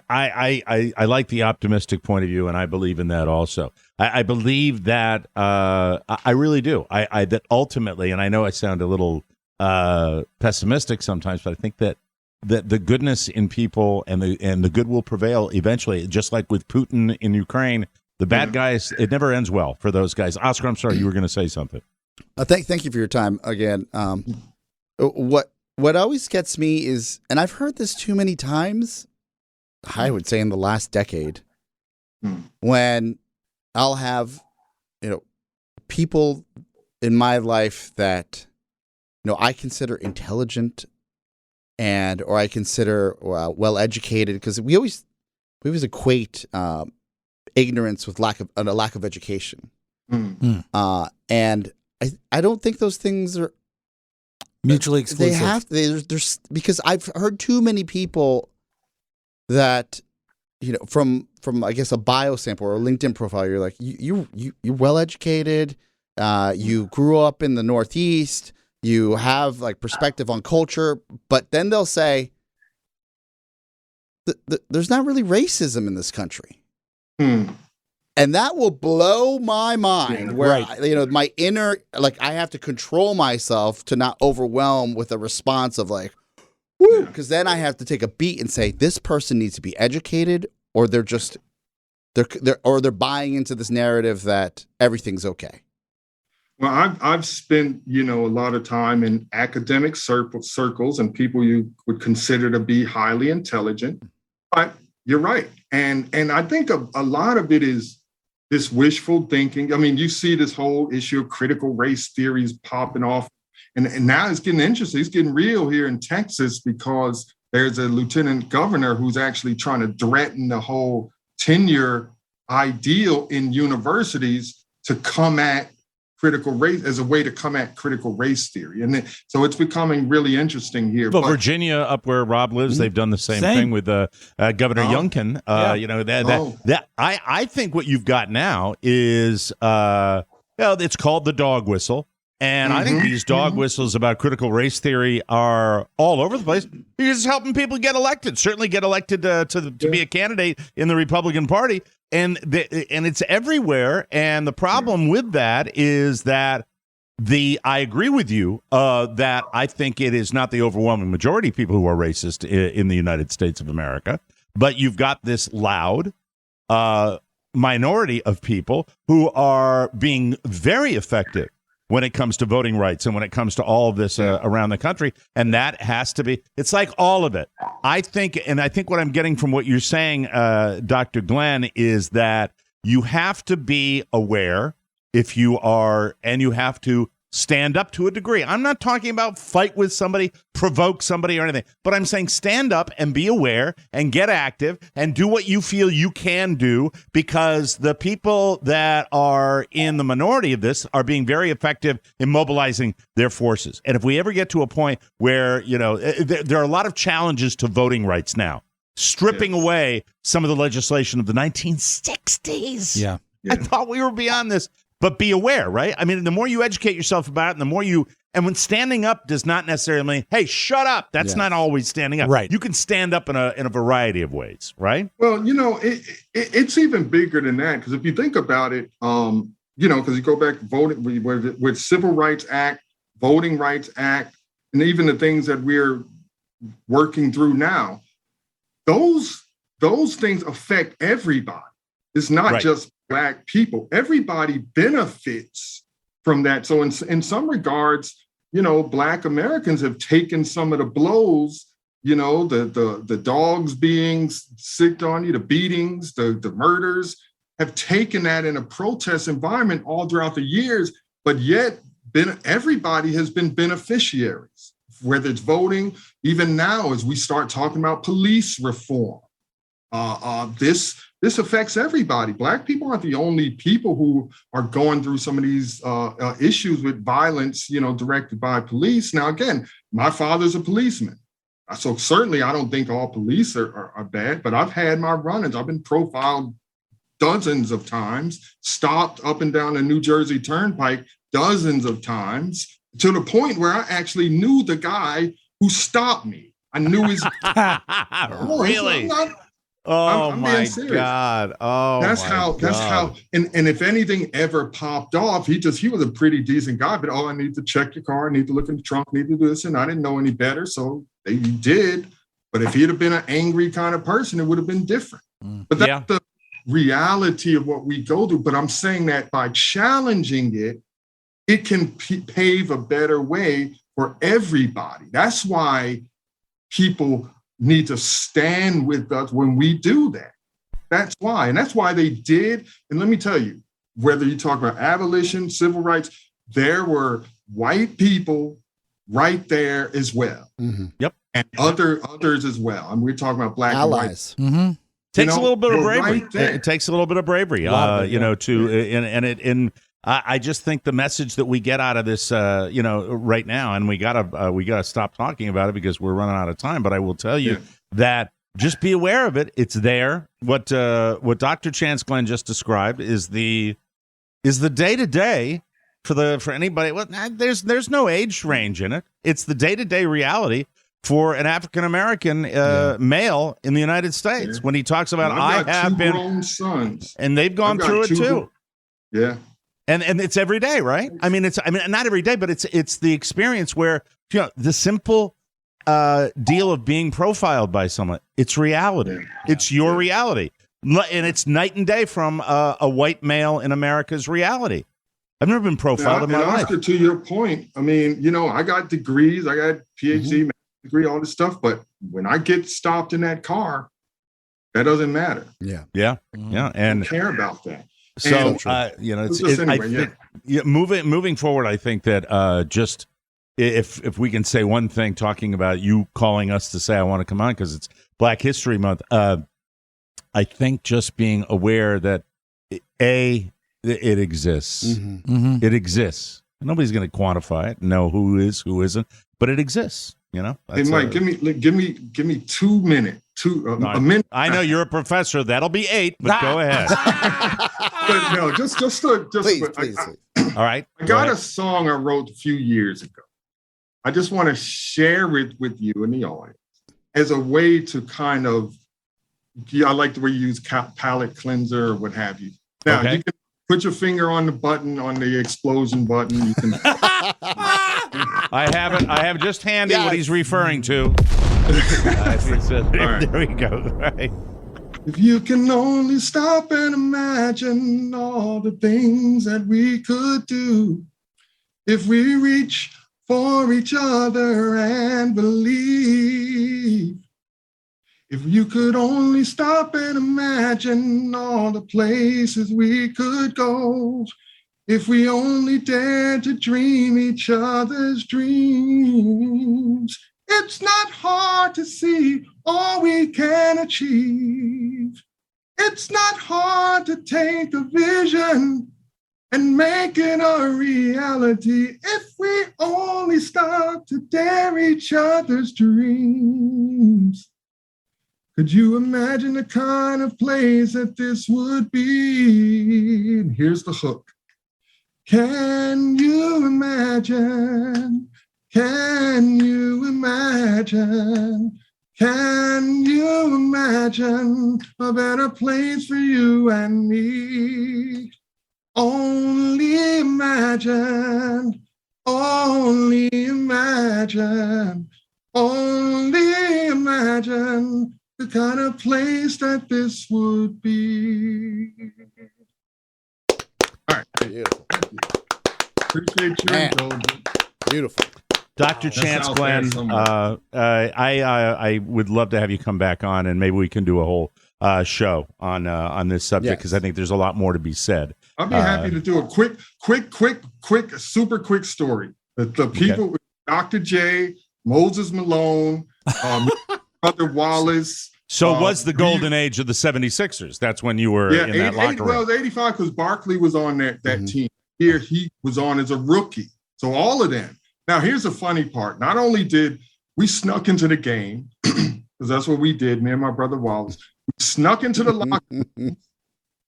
I like the optimistic point of view, and I believe in that also. I believe that I really do. I that ultimately, and I know I sound a little pessimistic sometimes, but I think that the goodness in people and the good will prevail eventually. Just like with Putin in Ukraine, the bad guys, it never ends well for those guys. Oscar, I'm sorry, you were going to say something. Thank you for your time again. What always gets me is, and I've heard this too many times, I would say in the last decade, when I'll have, people in my life that, I consider intelligent or I consider well educated, because we always equate ignorance with a lack of education, and I don't think those things are mutually exclusive. There's because I've heard too many people that, from I guess a bio sample or a LinkedIn profile, you're like, you're well educated, you grew up in the Northeast, you have like perspective on culture, but then they'll say there's not really racism in this country. And that will blow my mind, where my inner, like, I have to control myself to not overwhelm with a response of like, woo, because then I have to take a beat and say, this person needs to be educated or they're just they're buying into this narrative that everything's okay? Well, I've spent, a lot of time in academic circles and people you would consider to be highly intelligent. But you're right. And I think a lot of it is this wishful thinking. I mean, you see this whole issue of critical race theories popping off. And now it's getting interesting. It's getting real here in Texas because there's a lieutenant governor who's actually trying to threaten the whole tenure ideal in universities to come at critical race as a way to come at critical race theory. And so it's becoming really interesting here. Well, Virginia, up where Robb lives, they've done the same thing with Governor Youngkin. I think what you've got now is, it's called the dog whistle. And I think these dog whistles about critical race theory are all over the place because it's helping people get elected, certainly get elected to be a candidate in the Republican Party. And it's everywhere. And the problem with that is that I agree with you that I think it is not the overwhelming majority of people who are racist in the United States of America. But you've got this loud minority of people who are being very effective when it comes to voting rights and when it comes to all of this around the country. And that has to be, it's like all of it. I think what I'm getting from what you're saying, Dr. Glenn, is that you have to be aware and you have to stand up to a degree. I'm not talking about fight with somebody, provoke somebody or anything, but I'm saying stand up and be aware and get active and do what you feel you can do, because the people that are in the minority of this are being very effective in mobilizing their forces. And if we ever get to a point where, there are a lot of challenges to voting rights now, stripping away some of the legislation of the 1960s. Yeah. I thought we were beyond this. But be aware, right? I mean, the more you educate yourself about it, and the more and when standing up does not necessarily mean, hey, shut up. That's not always standing up. Right. You can stand up in a variety of ways, right? Well, it's even bigger than that, because if you think about it, because you go back to voting with Civil Rights Act, Voting Rights Act, and even the things that we're working through now, those things affect everybody. It's not just Black people. Everybody benefits from that. So in some regards, Black Americans have taken some of the blows, the dogs being sicked on you, the beatings, the murders, have taken that in a protest environment all throughout the years, but yet everybody has been beneficiaries, whether it's voting, even now as we start talking about police reform. This affects everybody. Black people aren't the only people who are going through some of these issues with violence, directed by police. Now, again, my father's a policeman. So certainly I don't think all police are bad, but I've had my run-ins. I've been profiled dozens of times, stopped up and down the New Jersey Turnpike dozens of times, to the point where I actually knew the guy who stopped me. I knew his... Really? I'm my God. That's how, and if anything ever popped off, he was a pretty decent guy, but I need to check your car, I need to look in the trunk, I need to do this, and I didn't know any better. So he did. But if he'd have been an angry kind of person, it would have been different. But that's the reality of what we go through. But I'm saying that by challenging it, it can pave a better way for everybody. That's why people need to stand with us when we do that. That's why. And that's why they did. And let me tell you, whether you talk about abolition, civil rights, there were white people right there as well. Mm-hmm. Yep. And others as well. I mean, we're talking about Black allies. And white. Takes a little bit of bravery. Right there. It takes a little bit of bravery, I just think the message that we get out of this, right now, and we gotta stop talking about it because we're running out of time. But I will tell you that just be aware of it. It's there. What Dr. Chance Glenn just described is the day-to-day for anybody. Well, there's no age range in it. It's the day-to-day reality for an African American male in the United States when he talks about I've got I have two been grown sons, and they've gone through it too. Yeah. And it's every day, right? I mean, not every day, but it's the experience where the simple deal of being profiled by someone. It's reality. It's your reality. And it's night and day from a white male in America's reality. I've never been profiled in my life. Oscar, to your point, I mean, I got degrees, I got PhD, degree, all this stuff, but when I get stopped in that car, that doesn't matter. Yeah. And I don't care about that. So, moving forward, I think that just if we can say one thing, talking about you calling us to say I want to come on because it's Black History Month, I think just being aware that it exists. It exists. Nobody's going to quantify it, know who is, who isn't, but it exists. Hey, Mike, give me 2 minutes. A minute. I know you're a professor. That'll be 8, but go ahead. But no, just Please. All right. I got a song I wrote a few years ago. I just want to share it with you and the audience as a way to kind of, I like the way you use palette cleanser or what have you. Now, you can put your finger on the button, on the explosion button. You can. I have just handy what he's referring to. There we go. Right. If you can only stop and imagine all the things that we could do, if we reach for each other and believe, if you could only stop and imagine all the places we could go, if we only dared to dream each other's dreams, it's not hard to see all we can achieve. It's not hard to take a vision and make it a reality if we only stop to dare each other's dreams. Could you imagine the kind of place that this would be? And here's the hook. Can you imagine? Can you imagine? Can you imagine a better place for you and me? Only imagine, only imagine, only imagine the kind of place that this would be. All right. Beautiful. Appreciate your indulgence. Beautiful. Dr. Chance Glenn, I would love to have you come back on, and maybe we can do a whole show on this subject because I think there's a lot more to be said. I'll be happy to do a quick, super quick story. The people with Dr. J, Moses Malone, Brother Wallace. So it was the golden age of the 76ers. That's when you were in that locker room. Well, it was 85 because Barkley was on that team. Here he was on as a rookie. So all of them. Now, here's the funny part. Not only did we snuck into the game, because that's what we did, me and my brother Wallace. We snuck into the locker room.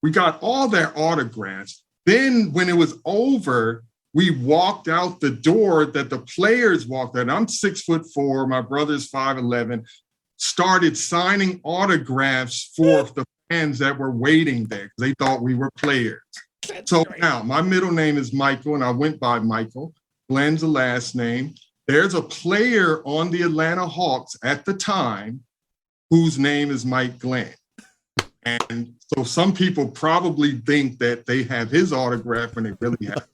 We got all their autographs. Then when it was over, we walked out the door that the players walked out. I'm 6'4", my brother's 5'11", started signing autographs for the fans that were waiting there because they thought we were players. Now my middle name is Michael, and I went by Michael. Glenn's the last name. There's a player on the Atlanta Hawks at the time whose name is Mike Glenn. And so some people probably think that they have his autograph when they really have.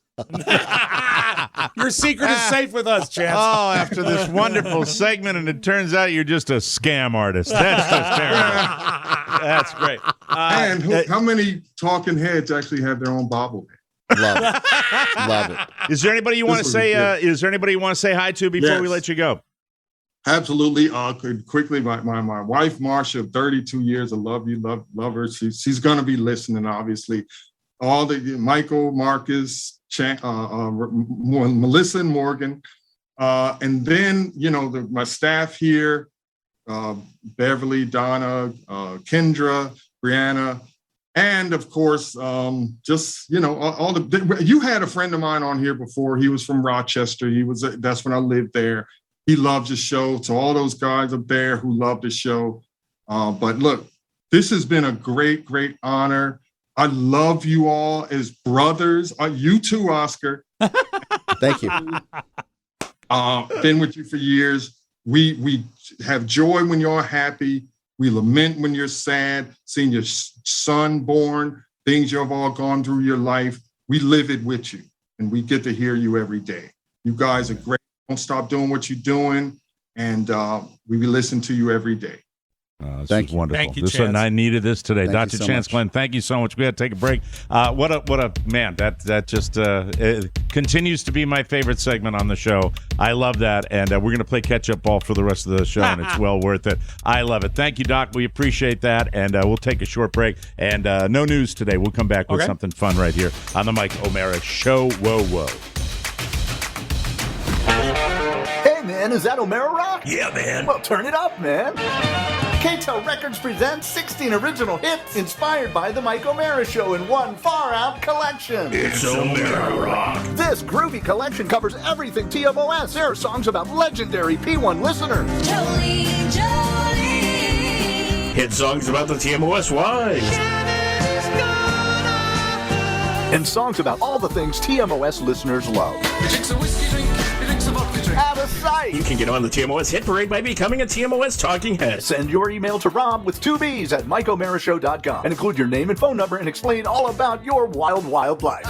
Your secret is safe with us, Chance. Oh, after this wonderful segment, and it turns out you're just a scam artist. That's just terrible. That's great. And how many talking heads actually have their own bobblehead? Love it. Love it. Is there anybody you want to say? Is there anybody you want to say hi to before we let you go? Absolutely. Could quickly, my wife Marsha of 32 years. I love you, love her. She's going to be listening. Obviously, all the Michael, Marcus, Melissa, and Morgan, and then my staff here, Beverly, Donna, Kendra, Brianna. And of course, all the. You had a friend of mine on here before. He was from Rochester. That's when I lived there. He loves the show. To all those guys up there who love the show. But look, this has been a great, great honor. I love you all as brothers. You too, Oscar. Thank you. Been with you for years. We have joy when you're happy. We lament when you're sad, seeing your son born, things you've all gone through your life. We live it with you, and we get to hear you every day. You guys are great. Don't stop doing what you're doing, and we listen to you every day. This Thank is you. wonderful. Thank you, Chance. I needed this today. Thank Dr. you so Chance much. Glenn, thank you so much. We got to take a break. What a man. That just it continues to be my favorite segment on the show. I love that. And we're going to play catch-up ball for the rest of the show, and it's well worth it. I love it. Thank you, Doc. We appreciate that. And we'll take a short break. And no news today. We'll come back with something fun right here on the Mike O'Mara Show. Whoa, whoa. Hey, man, is that O'Mara Rock? Yeah, man. Well, turn it up, man. K-Tel Records presents 16 original hits inspired by the Mike O'Mara Show in one far-out collection. It's O'Mara Rock. This groovy collection covers everything TMOS. There are songs about legendary P1 listeners. Jolie, Jolie. Hit songs about the TMOS wives. And songs about all the things TMOS listeners love. Out of sight. You can get on the TMOS hit parade by becoming a TMOS talking head. Send your email to Rob with 2 B's at MikeO'MaraShow.com and include your name and phone number and explain all about your wild, wild life.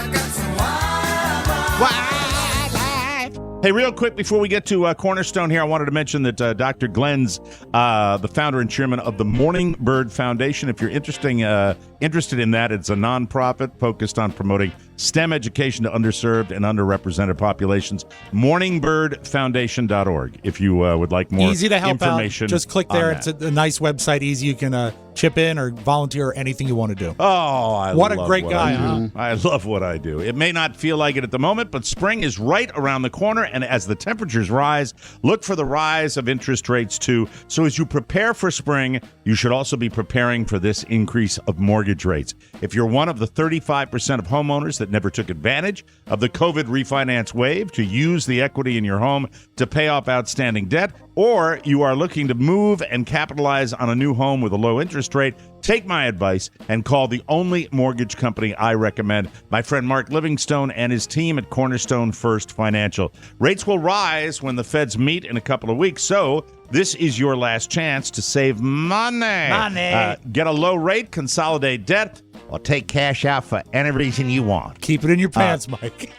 Hey, real quick before we get to Cornerstone here, I wanted to mention that Dr. Glenn's the founder and chairman of the Morning Bird Foundation. If you're interested in that, it's a nonprofit focused on promoting STEM education to underserved and underrepresented populations. MorningBirdFoundation.org. If you would like more Easy to help information, out. Just click there. on It's that. a nice website. Easy. You can chip in or volunteer or anything you want to do. Oh, What a love great what guy, I do. huh? I love what I do. It may not feel like it at the moment, but spring is right around the corner, and as the temperatures rise, look for the rise of interest rates too. So as you prepare for spring, you should also be preparing for this increase of mortgage rates. If you're one of the 35% of homeowners that never took advantage of the COVID refinance wave to use the equity in your home to pay off outstanding debt, or you are looking to move and capitalize on a new home with a low interest rate, take my advice and call the only mortgage company I recommend, my friend Mark Livingstone and his team at Cornerstone First Financial. Rates will rise when the feds meet in a couple of weeks, so this is your last chance to save money. Get a low rate, consolidate debt, or take cash out for any reason you want. Keep it in your pants, Mike.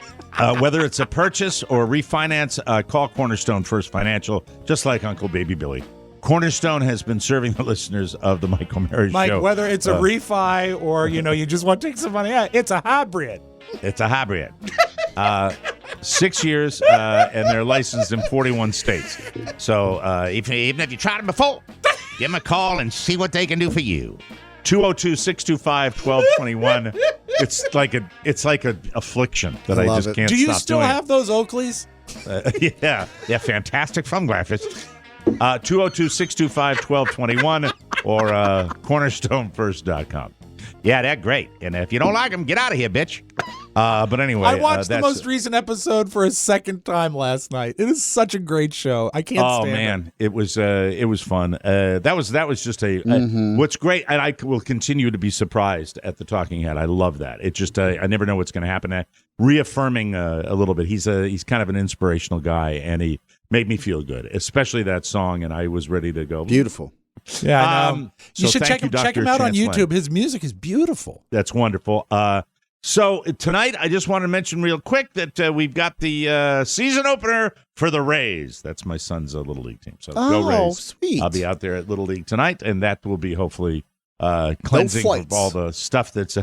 Whether it's a purchase or refinance, call Cornerstone First Financial, just like Uncle Baby Billy. Cornerstone has been serving the listeners of the Mike O'Mara Mike, Show. whether it's a refi or, you just want to take some money out, it's a hybrid. It's a hybrid. 6 years, and they're licensed in 41 states. So even if you tried it before, give them a call and see what they can do for you. 202-625-1221. It's like an affliction that I love just it. can't Do you stop still doing. have those Oakleys? Yeah, fantastic sunglasses. 202-625-1221 or cornerstonefirst.com. Yeah, they're great. And if you don't like them, get out of here, bitch. But anyway, I watched the that's most recent episode for a second time last night. It is such a great show. I can't stand it. Oh man, it was fun. That was just a what's great, and I will continue to be surprised at the Talking Head. I love that. It just I never know what's going to happen. Reaffirming a little bit. He's kind of an inspirational guy, and he made me feel good, especially that song. And I was ready to go. Beautiful. Yeah, I know. So You should thank check you, him out on Dr. Chance YouTube. Lang. His music is beautiful. That's wonderful. So tonight, I just want to mention real quick that we've got the season opener for the Rays. That's my son's Little League team. So go Rays. Sweet. I'll be out there at Little League tonight, and that will be hopefully cleansing of all the stuff that's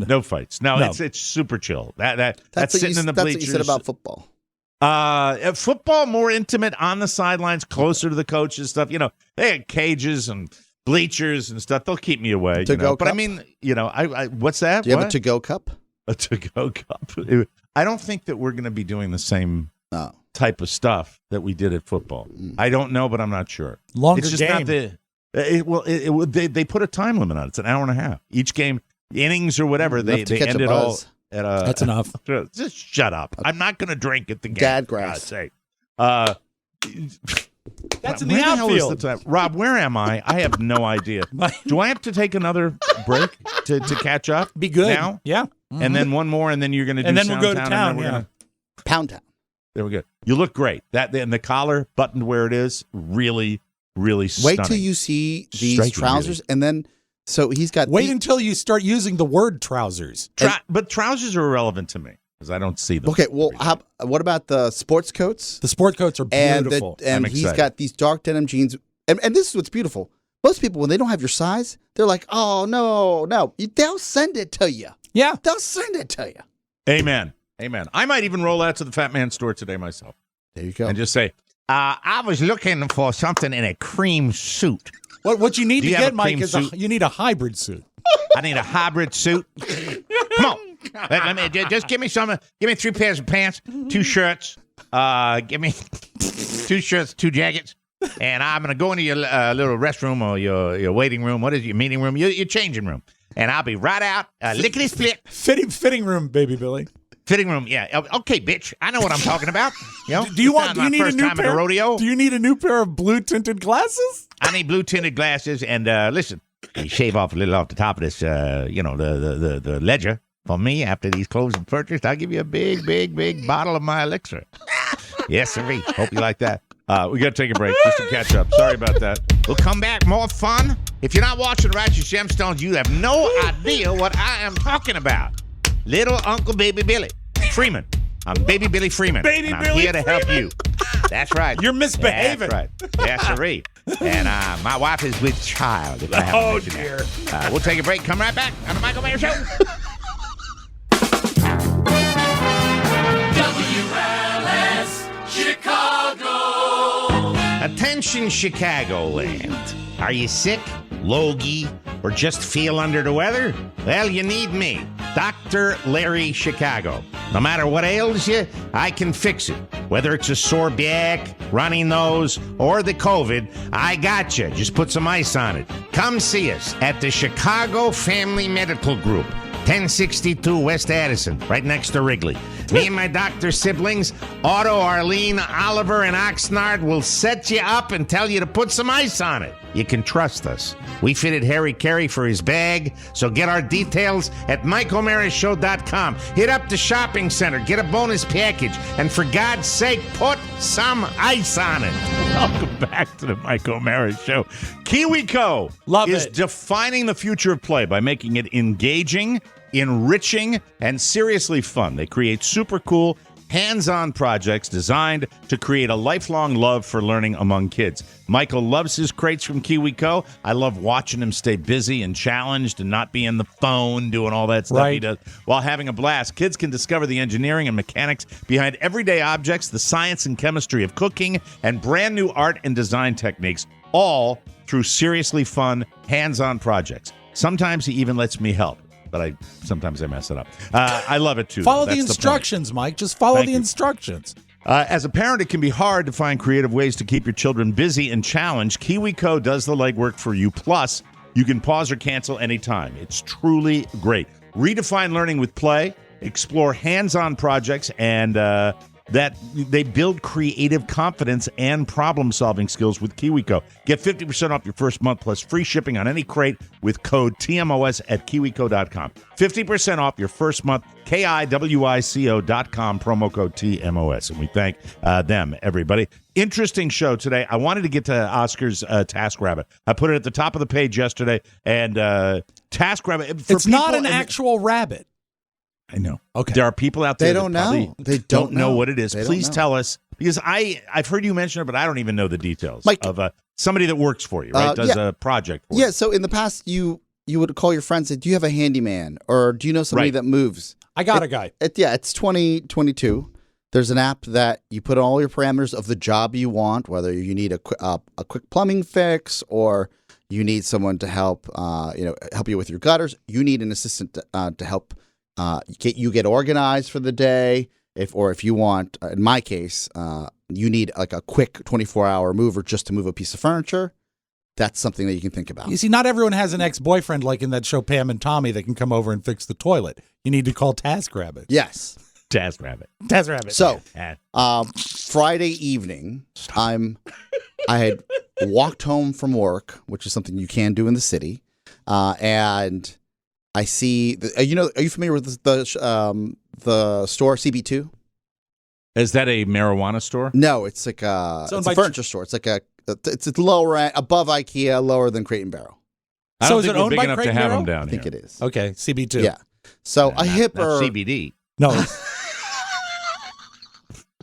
no fights. No, No. it's super chill. That's what sitting you, in the that's bleachers. what you said about football. Football more intimate on the sidelines, closer to the coaches. Stuff. They had cages and bleachers and stuff. They'll keep me away. To-go But I cup? mean, I what's that? Do you have What? a to-go cup? A to-go cup. I don't think that we're going to be doing the same No. type of stuff that we did at football. I don't know, but I'm not sure. Longer it's just game. not the. They put a time limit on it. It's an hour and a half each game, innings or whatever. Enough They to catch end a it all buzz. at That's enough. Just shut up. I'm not going to drink at the game. Dad for grass. God's sake. That's in Where the hell is outfield. time? Rob, where am I? I have no idea. Do I have to take another break to catch up? Be good. now, Yeah. and then one more, and then you're going to do. And then we'll go to Soundtown, town, and then we're yeah. gonna- Pound Town. There we go. You look great. That and the collar buttoned where it is, really, really stunning. Wait till you see these Striking, trousers, really. and then so he's got. Wait until you start using the word trousers. But trousers are irrelevant to me because I don't see them. Okay, well, what about the sports coats? The sport coats are beautiful. And he's got these dark denim jeans, and this is what's beautiful. Most people, when they don't have your size, they're like, "Oh no, no!" They'll send it to you. Yeah, they'll send it to you. Amen. I might even roll out to the Fat Man store today myself. There you go. And just say, I was looking for something in a cream suit. What you need to get, Mike, is suit? you need a hybrid suit. I need a hybrid suit. Come on. Let me just give me some. Give me 3 pairs of pants, 2 shirts. Give me 2 shirts, 2 jackets, and I'm gonna go into your little restroom or your waiting room. What is it, your meeting room? Your changing room, and I'll be right out. Lickety split. Fitting room, baby Billy. Fitting room, yeah. Okay, bitch. I know what I'm talking about. You know, Do you need a new pair? Rodeo. Do you need a new pair of blue tinted glasses? I need blue tinted glasses, and listen, you shave off a little off the top of this, the ledger for me after these clothes are purchased. I'll give you a big bottle of my elixir. Yes, sirree. Hope you like that. We got to take a break just to catch up. Sorry about that. We'll come back. More fun. If you're not watching Righteous Gemstones, you have no idea what I am talking about. Little Uncle Baby Billy Freeman. I'm Baby Billy Freeman. I'm here to help you. That's right. You're misbehaving. That's right. Yes, sirree. And my wife is with child. If I haven't mentioned dear. that. We'll take a break. Come right back on the Michael Mayer Show. WLS Chicago. Attention, Chicagoland. Are you sick, logy, or just feel under the weather? Well, you need me, Dr. Larry Chicago. No matter what ails you, I can fix it. Whether it's a sore back, runny nose, or the COVID, I got you. Just put some ice on it. Come see us at the Chicago Family Medical Group, 1062 West Addison, right next to Wrigley. Me and my doctor siblings, Otto, Arlene, Oliver, and Oxnard, will set you up and tell you to put some ice on it. You can trust us. We fitted Harry Carey for his bag, so get our details at MikeO'MaraShow.com. Hit up the shopping center, get a bonus package, and for God's sake, put some ice on it. Welcome back to the Mike O'Mara Show. KiwiCo is defining the future of play by making it engaging, enriching, and seriously fun. They create super cool, hands-on projects designed to create a lifelong love for learning among kids. Michael loves his crates from KiwiCo. I love watching him stay busy and challenged and not be on the phone doing all that stuff he does while having a blast. Kids can discover the engineering and mechanics behind everyday objects, the science and chemistry of cooking, and brand new art and design techniques, all through seriously fun, hands-on projects. Sometimes he even lets me help. But sometimes I mess it up. I love it, too. Follow the instructions, Mike. Just follow the instructions. As a parent, it can be hard to find creative ways to keep your children busy and challenged. KiwiCo does the legwork for you. Plus, you can pause or cancel anytime. It's truly great. Redefine learning with play. Explore hands-on projects and that they build creative confidence and problem-solving skills with KiwiCo. Get 50% off your first month plus free shipping on any crate with code TMOS at KiwiCo.com. 50% off your first month, KiwiCo.com, promo code TMOS. And we thank them, everybody. Interesting show today. I wanted to get to Oscar's TaskRabbit. I put it at the top of the page yesterday. And TaskRabbit... It's not an actual rabbit. I know. Okay. There are people out there they don't know. They don't know what it is. They Please tell us, because I've heard you mention it, but I don't even know the details Mike, of somebody that works for you, right? Does a project for you. Yeah, so in the past, you would call your friends and say, do you have a handyman? Or do you know somebody that moves? I got a guy. It's 2022. There's an app that you put all your parameters of the job you want, whether you need a quick plumbing fix or you need someone to help you with your gutters. You need an assistant to help get organized for the day. If you want, in my case, you need like a quick 24-hour mover just to move a piece of furniture. That's something that you can think about. You see, not everyone has an ex-boyfriend like in that show Pam and Tommy that can come over and fix the toilet. You need to call TaskRabbit. Yes. TaskRabbit. So, Friday evening, I had walked home from work, which is something you can do in the city, and I see. Are you familiar with the store CB2? Is that a marijuana store? No, it's like it's a furniture store. It's like it's lower above IKEA, lower than Crate and Barrel. I So don't is think it we're owned big by enough Crate to and have Barrel? them down I think here. it is. Okay, CB2. Yeah. So a Not hipper, CBD. No,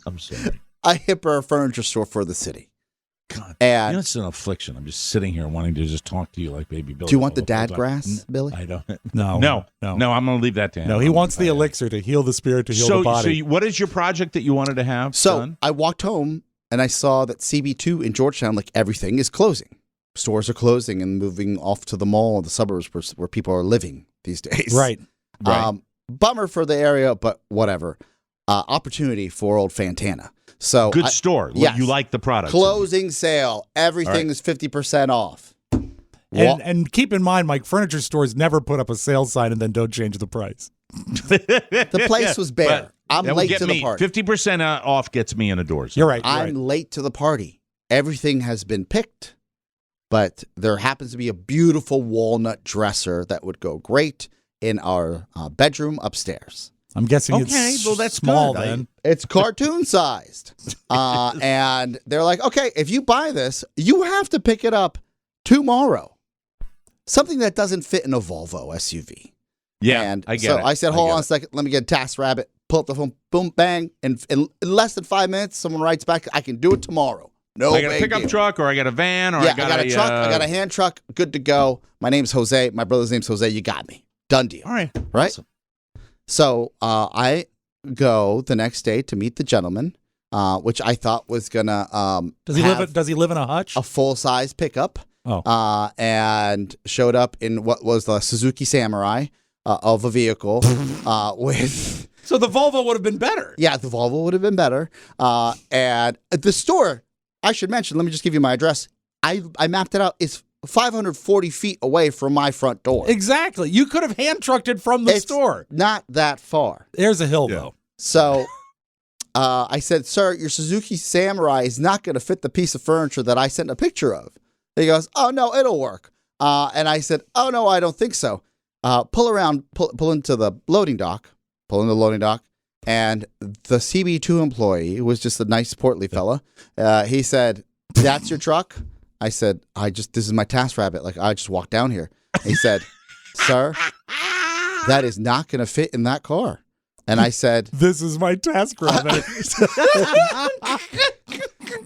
I'm sorry. a hipper furniture store for the city. God, And you know, it's an affliction. I'm just sitting here wanting to just talk to you like baby Billy. do you want the all whole dad time. grass, Billy? I don't. no, No. I'm going to leave that to him. No, he wants the elixir to heal the spirit, to heal the body. What is your project that you wanted to have So done? I walked home and I saw that CB2 in Georgetown, like everything is closing. Stores are closing and moving off to the mall, the suburbs where people are living these days. Right. Bummer for the area, but whatever. Opportunity for old Fantana. So Good store. yes. You like the product. Closing sale. Everything is 50% off. And keep in mind, Mike, furniture stores never put up a sales sign and then don't change the price. The place was bare. I'm That would late get to me, the party. 50% off gets me in the doors. You're right. I'm late to the party. Everything has been picked, but there happens to be a beautiful walnut dresser that would go great in our bedroom upstairs. I'm guessing Okay, it's well, that's small good. then. It's cartoon sized. And they're like, okay, if you buy this, you have to pick it up tomorrow. Something that doesn't fit in a Volvo SUV. Yeah, And I get so it. I said, hold get on a it. second. Let me get a TaskRabbit. Pull up the phone. Boom, bang. And in less than 5 minutes, someone writes back, I can do it tomorrow. No I got a big pickup deal. truck, or I got a van, or Yeah, I got a truck. I got a hand truck. Good to go. My name's Jose. My brother's name's Jose. You got me. Done deal. All right. Right? Awesome. So I go the next day to meet the gentleman, which I thought was gonna Does he live in a hutch? a full size pickup. Oh. And showed up in what was the Suzuki Samurai of a vehicle with. So the Volvo would have been better. Yeah, the Volvo would have been better. And the store, I should mention, let me just give you my address. I mapped it out. It's 540 feet away from my front door. Exactly. You could have hand trucked it from the It's store. not that far. There's a hill, though. So I said, sir, your Suzuki Samurai is not going to fit the piece of furniture that I sent a picture of. He goes, oh, no, it'll work. And I said, oh, no, I don't think so. Pull into the loading dock. Pull in the loading dock. And the CB2 employee, who was just a nice, portly fella, he said, that's your truck? I said, this is my TaskRabbit. Like, I just walked down here. He said, sir, that is not going to fit in that car. And I said, This is my TaskRabbit.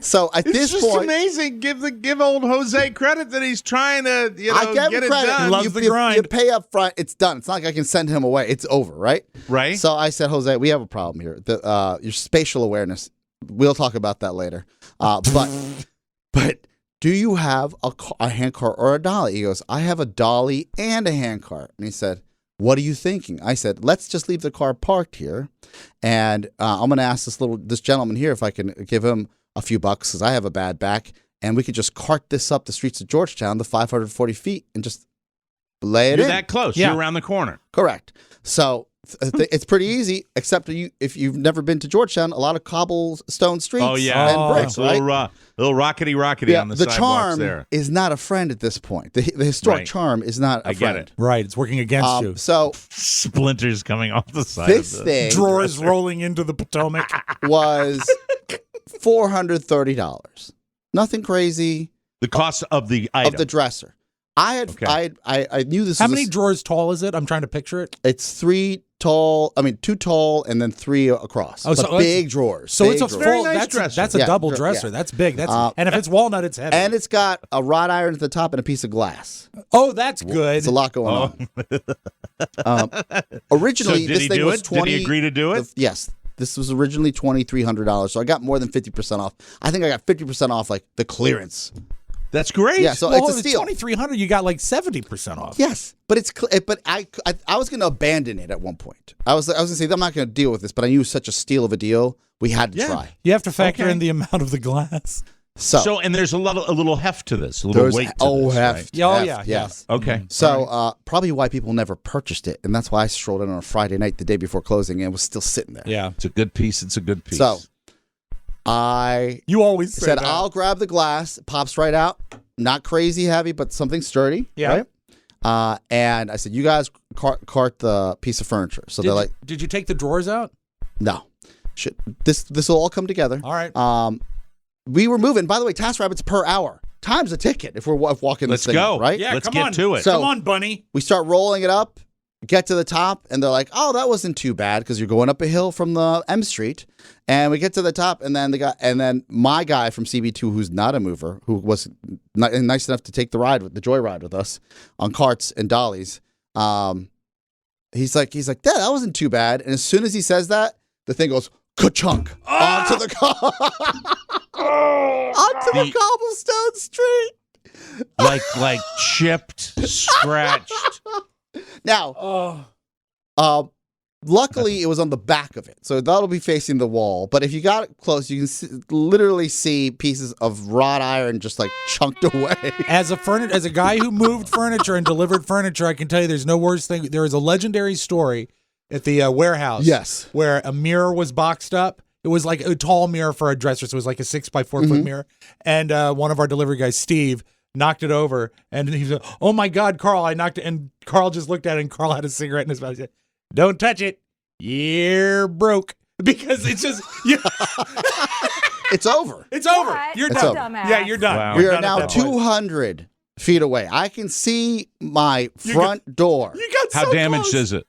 so at It's this just point, amazing. Give old Jose credit that he's trying to I give get him it credit. done. He loves you, the you- grind. You pay up front, it's done. It's not like I can send him away. It's over, right? Right. So I said, Jose, we have a problem here. Your spatial awareness. We'll talk about that later. But do you have a handcart or a dolly? He goes, I have a dolly and a handcart. And he said, what are you thinking? I said, let's just leave the car parked here, and I'm going to ask this gentleman here if I can give him a few bucks because I have a bad back, and we could just cart this up the streets of Georgetown, the 540 feet, and just lay it You're in. that close. Yeah. You're around the corner. Correct. So it's pretty easy, except if you've never been to Georgetown, a lot of cobblestone streets Oh yeah, and bricks, It's a right? little rockety on the sidewalks charm there. is not a friend at this point. The historic Right. charm is not a I get friend. it. Right. It's working against you. So Splinters coming off the side. this of the, thing Drawers rolling into the Potomac. was $430. Nothing crazy the cost of the item. of the dresser. I knew this. How was many drawers tall is it? I'm trying to picture it. It's 2 tall, and then 3 across. Oh, But so big drawers. So it's a big drawers. Very full. nice That's dresser. a Yeah, double yeah. dresser. That's big. That's Uh, and if it's walnut, it's heavy. And it's got a wrought iron at the top and a piece of glass. oh, that's good. It's a lot going on. Originally, So did this he thing do was it? Did he agree to do it? Yes. This was originally $2,300, so I got more than 50% off. I think I got 50% off, like the clearance. That's great. Yeah, so well, it's a steal. 2,300. You got like 70% off. Yes, but I was going to abandon it at one point. I was going to say I'm not going to deal with this, but I knew it was such a steal of a deal. We had to try. You have to factor Okay. in the amount of the glass. So, And there's a little heft to this, a little there's weight to this, heft. right? Yeah, oh, heft, yeah, yes. Okay. So probably why people never purchased it, and that's why I strolled in on a Friday night, the day before closing, and it was still sitting there. Yeah. It's a good piece. It's a good piece. So I You always say said, that. I'll grab the glass. It pops right out. Not crazy heavy, but something sturdy. Yeah. Right? And I said, you guys cart the piece of furniture. So they're like, Did you take the drawers out? no. This will all come together. All right. we were moving. By the way, TaskRabbit's per hour. Time's a ticket if we're walking Let's this thing, go. right? Yeah, Let's come get on. to it. So- Come on, bunny. We start rolling it up, get to the top, and they're like, "Oh, that wasn't too bad because you're going up a hill from the M Street." And we get to the top, and then my guy from CB2, who's not a mover, who was nice enough to take the joyride with us on carts and dollies. He's like, "Yeah, that wasn't too bad." And as soon as he says that, the thing goes ka-chunk onto the onto the cobblestone street. Like chipped, scratched. Now, luckily it was on the back of it, so that'll be facing the wall. But if you got it close, you can literally see pieces of wrought iron just like chunked away. As a guy who moved furniture and delivered furniture, I can tell you there's no worse thing. There is a legendary story at the warehouse. Yes. Where a mirror was boxed up. It was like a tall mirror for a dresser, so it was like a 6x4 foot mirror. And one of our delivery guys, Steve, knocked it over, and he said, "Oh my God, Carl, I knocked it." And Carl just looked at it, and Carl had a cigarette in his mouth. He said, "Don't touch it. You're broke." Because it's just, It's over. it's over. What? You're It's done. over. Dumbass. Yeah, you're done. Wow. You're We are done at now that point. 200 feet away. I can see my front door. You got How so damaged close. is it?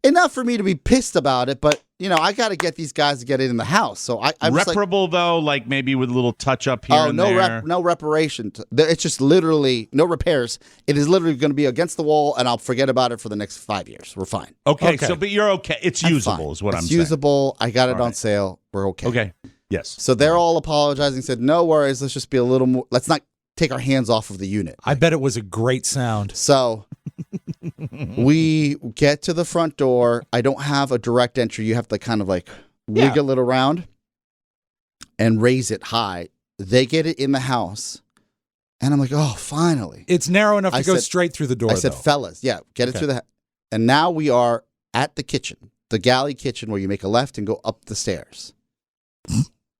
Enough for me to be pissed about it, but I got to get these guys to get it in the house. So I'm just like, Reparable though, like maybe with a little touch up here and there. no reparation. It's just literally no repairs. It is literally going to be against the wall, and I'll forget about it for the next 5 years. We're fine. Okay, Okay. so but you're okay. It's I'm usable, fine. is what I'm It's saying. usable. I got it All on right. sale. We're okay. Okay. Yes. So they're all apologizing. Said, "No worries. Let's just be a little more. Let's not take our hands off of the unit." I bet it was a great sound. So we get to the front door. I don't have a direct entry. You have to kind of like wiggle it around and raise it high. They get it in the house. And I'm like, "Oh, finally." It's narrow enough to I go said- straight through the door. I said, though. "Fellas, yeah, get it Okay. through the." And now we are at the kitchen, the galley kitchen, where you make a left and go up the stairs.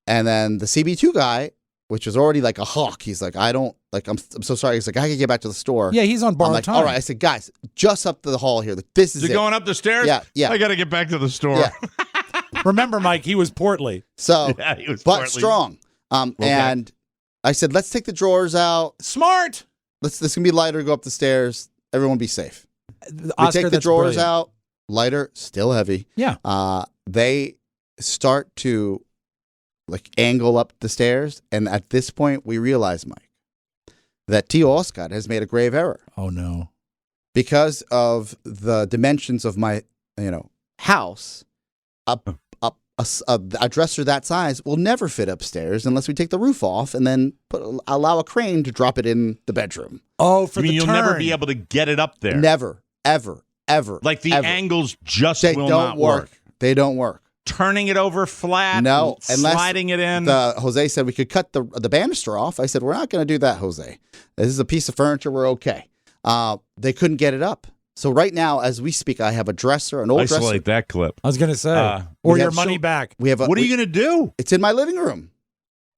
And then the CB2 guy, which was already like a hawk, he's like, I'm so sorry. He's like, "I can get back to the store." Yeah, he's on I'm borrowed like, time. "All right." I said, "Guys, just up the hall here. Like, this is You're it." going up the stairs? Yeah. I got to get back to the store. Yeah. Remember, Mike, he was portly. So, Yeah, he was but partly- strong. And I said, "Let's take the drawers out. Smart. This can be lighter. Go up the stairs. Everyone be safe." We Oscar, take the that's drawers brilliant. out. Lighter, still heavy. Yeah. They start to like angle up the stairs, and at this point, we realize, Mike, that Tio Oscar has made a grave error Oh, no. because of the dimensions of my, house. A dresser that size will never fit upstairs unless we take the roof off and then allow a crane to drop it in the bedroom. Oh, for I mean, the you'll turn. never be able to get it up there. Never, ever, ever. Like the ever. angles just They will don't not work. They don't work. Turning it over flat, No, unless sliding it in. Jose said we could cut the banister off. I said, "We're not going to do that, Jose. This is a piece of furniture. We're okay." They couldn't get it up. So right now, as we speak, I have a dresser, an old Isolate dresser. that clip. I was going to say. we or your have money so- back. We have What are you going to do? It's in my living room.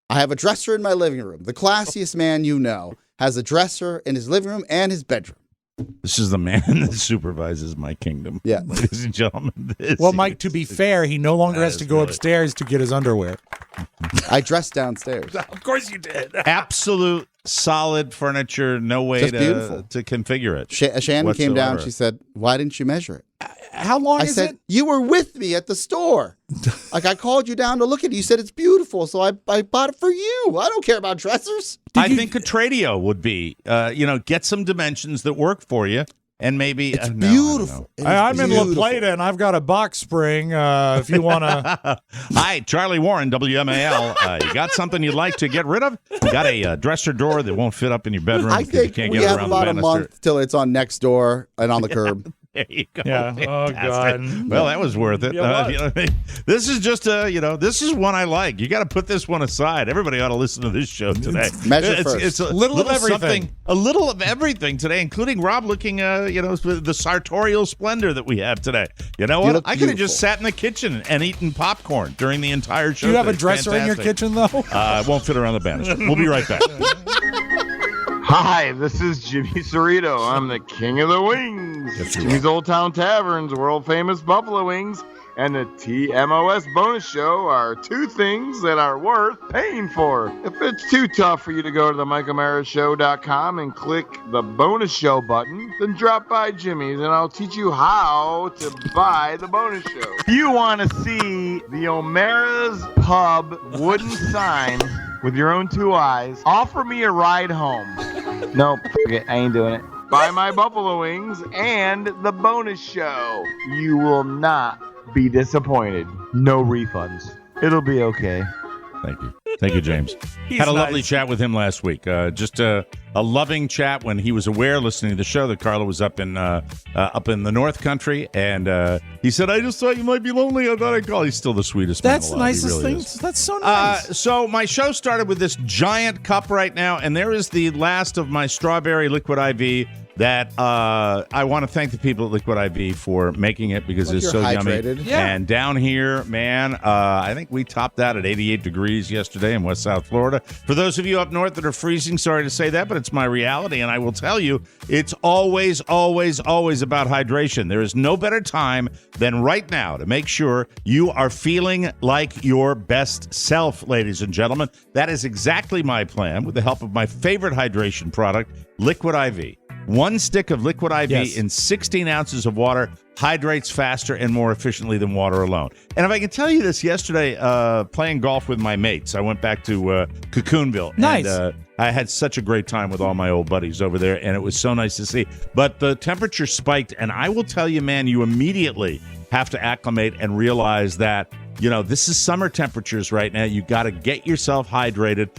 I have a dresser in my living room. The classiest man you know has a dresser in his living room and his bedroom. This is the man that supervises my kingdom. Yeah. Ladies and gentlemen. Well, Mike, to be fair, he no longer That has to is go really- upstairs to get his underwear. I dressed downstairs. Of course you did. Absolute solid furniture, no way Just beautiful. to configure it. Shannon came down. whatsoever. She said, "Why didn't you measure it?" How long I is said, it? "You were with me at the store. Like I called you down to look at it. You said it's beautiful, so I bought it for you. I don't care about dressers." I think a Tradio would be, get some dimensions that work for you. And maybe It's no, I don't know. beautiful. It is I'm in La beautiful. Plata, and I've got a box spring. If you want to. Hi, Charlie Warren, WMAL. You got something you'd like to get rid of? You got a dresser door that won't fit up in your bedroom I because you think can't we get it have around about the a banister. month till it's on next door and on the curb. There you go. Yeah. Oh, Fantastic. God. Well, that was worth it. Yeah, it was. This is just this is one I like. You got to put this one aside. Everybody ought to listen to this show today. Measure first. It's a Little of everything. something, a little of everything today, including Rob looking, the sartorial splendor that we have today. You know You what? look I could have just beautiful. sat in the kitchen and eaten popcorn during the entire show. Do you have a today. dresser in your Fantastic. kitchen, though? It won't fit around the banister. We'll be right back. Hi, this is Jimmy Cerrito. I'm the king of the wings. Jimmy's Old Town Tavern's world famous buffalo wings and the TMOS bonus show are two things that are worth paying for. If it's too tough for you to go to the MichaelMarashow.com and click the bonus show button, then drop by Jimmy's and I'll teach you how to buy the bonus show. If you want to see the O'Mara's Pub wooden sign with your own two eyes, offer me a ride home. Nope, forget, I ain't doing it. Buy my buffalo wings and the bonus show. You will not be disappointed. No refunds. It'll be okay. Thank you, James. Had a lovely chat with him last week. Just a loving chat when he was aware, listening to the show, that Carla was up in the North Country, and he said, "I just thought you might be lonely. I thought I'd call." He's still the sweetest man alive. That's the nicest really thing. is. That's so nice. So my show started with this giant cup right now, and there is the last of my strawberry liquid IV. That I want to thank the people at Liquid IV for making it because it's so hydrated. yummy. Yeah. And down here, man, I think we topped out at 88 degrees yesterday in West South Florida. For those of you up north that are freezing, sorry to say that, but it's my reality. And I will tell you, it's always, always, always about hydration. There is no better time than right now to make sure you are feeling like your best self, ladies and gentlemen. That is exactly my plan with the help of my favorite hydration product, Liquid IV. One stick of Liquid IV in 16 ounces of water hydrates faster and more efficiently than water alone. And if I can tell you this, yesterday, playing golf with my mates, I went back to Cocoonville. Nice. And, I had such a great time with all my old buddies over there, and it was so nice to see. But the temperature spiked, and I will tell you, man, you immediately have to acclimate and realize that, you know, this is summer temperatures right now. You got to get yourself hydrated.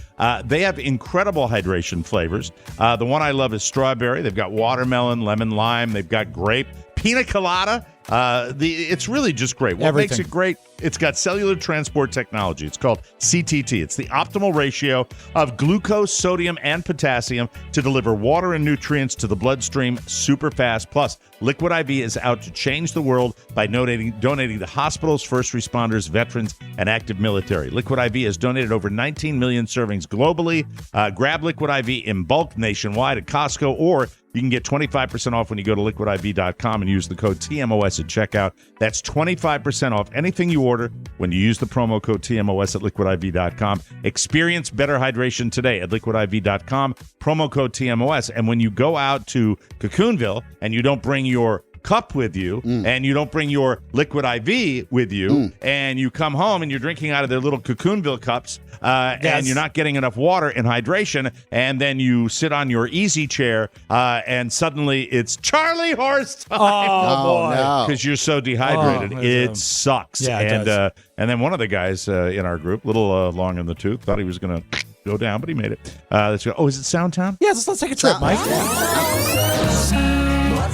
They have incredible hydration flavors. The one I love is strawberry. They've got watermelon, lemon, lime. They've got grape, pina colada. It's really just great. What makes it great? It's got cellular transport technology. It's called CTT. It's the optimal ratio of glucose, sodium, and potassium to deliver water and nutrients to the bloodstream super fast. Plus, Liquid IV is out to change the world by donating to hospitals, first responders, veterans, and active military. Liquid IV has donated over 19 million servings globally. Grab Liquid IV in bulk nationwide at Costco, or you can get 25% off when you go to liquidiv.com and use the code TMOS at checkout. That's 25% off anything you order when you use the promo code TMOS at liquidiv.com. Experience better hydration today at liquidiv.com, promo code TMOS. And when you go out to Cocoonville and you don't bring your cup with you and you don't bring your Liquid IV with you and you come home and you're drinking out of their little Cocoonville cups and you're not getting enough water and hydration, and then you sit on your easy chair and suddenly it's Charlie horse time. Oh, boy. Because you're so dehydrated. It sucks. Yeah, it does. And then one of the guys in our group, a little long in the tooth, thought he was going to go down, but he made it. Let's go. Oh, is it Soundtown? Yeah, let's take a trip, Mike.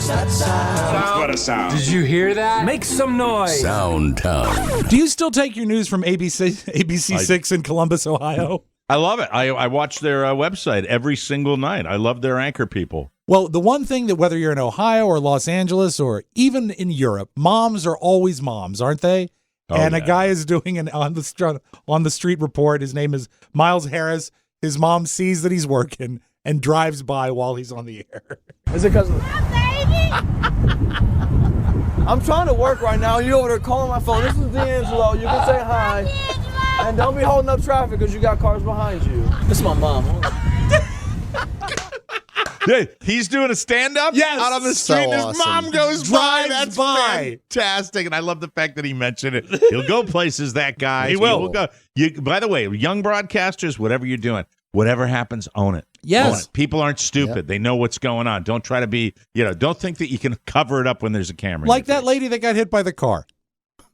What a sound. Did you hear that? Make some noise. Soundtown. Do you still take your news from ABC 6 in Columbus, Ohio? I love it. I watch their website every single night. I love their anchor people. Well, the one thing that whether you're in Ohio or Los Angeles or even in Europe, moms are always moms, aren't they? A guy is doing an on the street report. His name is Miles Harris. His mom sees that he's working and drives by while he's on the air. Is it because I'm trying to work right now. You over there calling my phone. This is D'Angelo. You can say hi. And don't be holding up traffic because you got cars behind you. This is my mom. Hey, he's doing a stand-up out on the street. So His awesome. mom goes by. That's by. fantastic. And I love the fact that he mentioned it. He'll go places, that guy. He will. Go. By the way, young broadcasters, whatever you're doing, whatever happens, own it. Yes. Own it. People aren't stupid. Yep. They know what's going on. Don't try to be, don't think that you can cover it up when there's a camera. in Like your that face. lady that got hit by the car.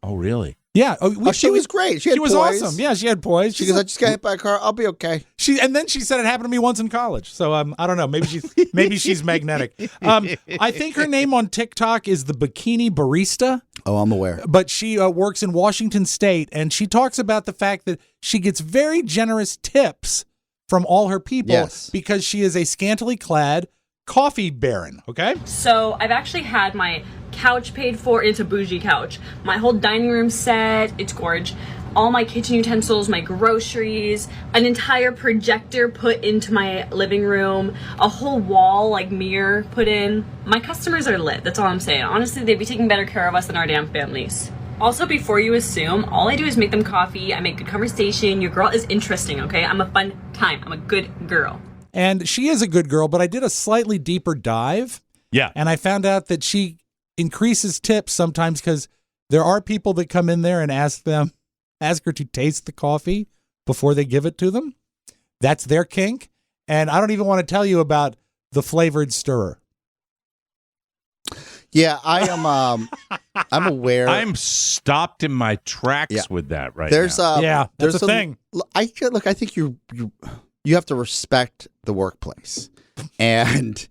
Oh, really? Yeah. She was great. She had was poise. awesome. Yeah, she had poise. She goes, I just got hit by a car. I'll be okay. And then she said it happened to me once in college. So I don't know. Maybe she's magnetic. I think her name on TikTok is the Bikini Barista. Oh, I'm aware. But she works in Washington State, and she talks about the fact that she gets very generous tips from all her people because she is a scantily clad coffee baron. Okay. So I've actually had my couch paid for. It's a bougie couch. My whole dining room set. It's gorgeous. all my kitchen utensils, my groceries, an entire projector put into my living room, a whole wall, like mirror put in. My customers are lit, that's all I'm saying. Honestly, they'd be taking better care of us than our damn families. Also, before you assume, all I do is make them coffee, I make good conversation, your girl is interesting, okay? I'm a fun time, I'm a good girl. And she is a good girl, but I did a slightly deeper dive. Yeah. And I found out that she increases tips sometimes because there are people that come in there and ask her to taste the coffee before they give it to them. That's their kink. And I don't even want to tell you about the flavored stirrer. Yeah, I am. I'm aware. I'm stopped in my tracks with that right there's now. That's a thing. I think you have to respect the workplace, and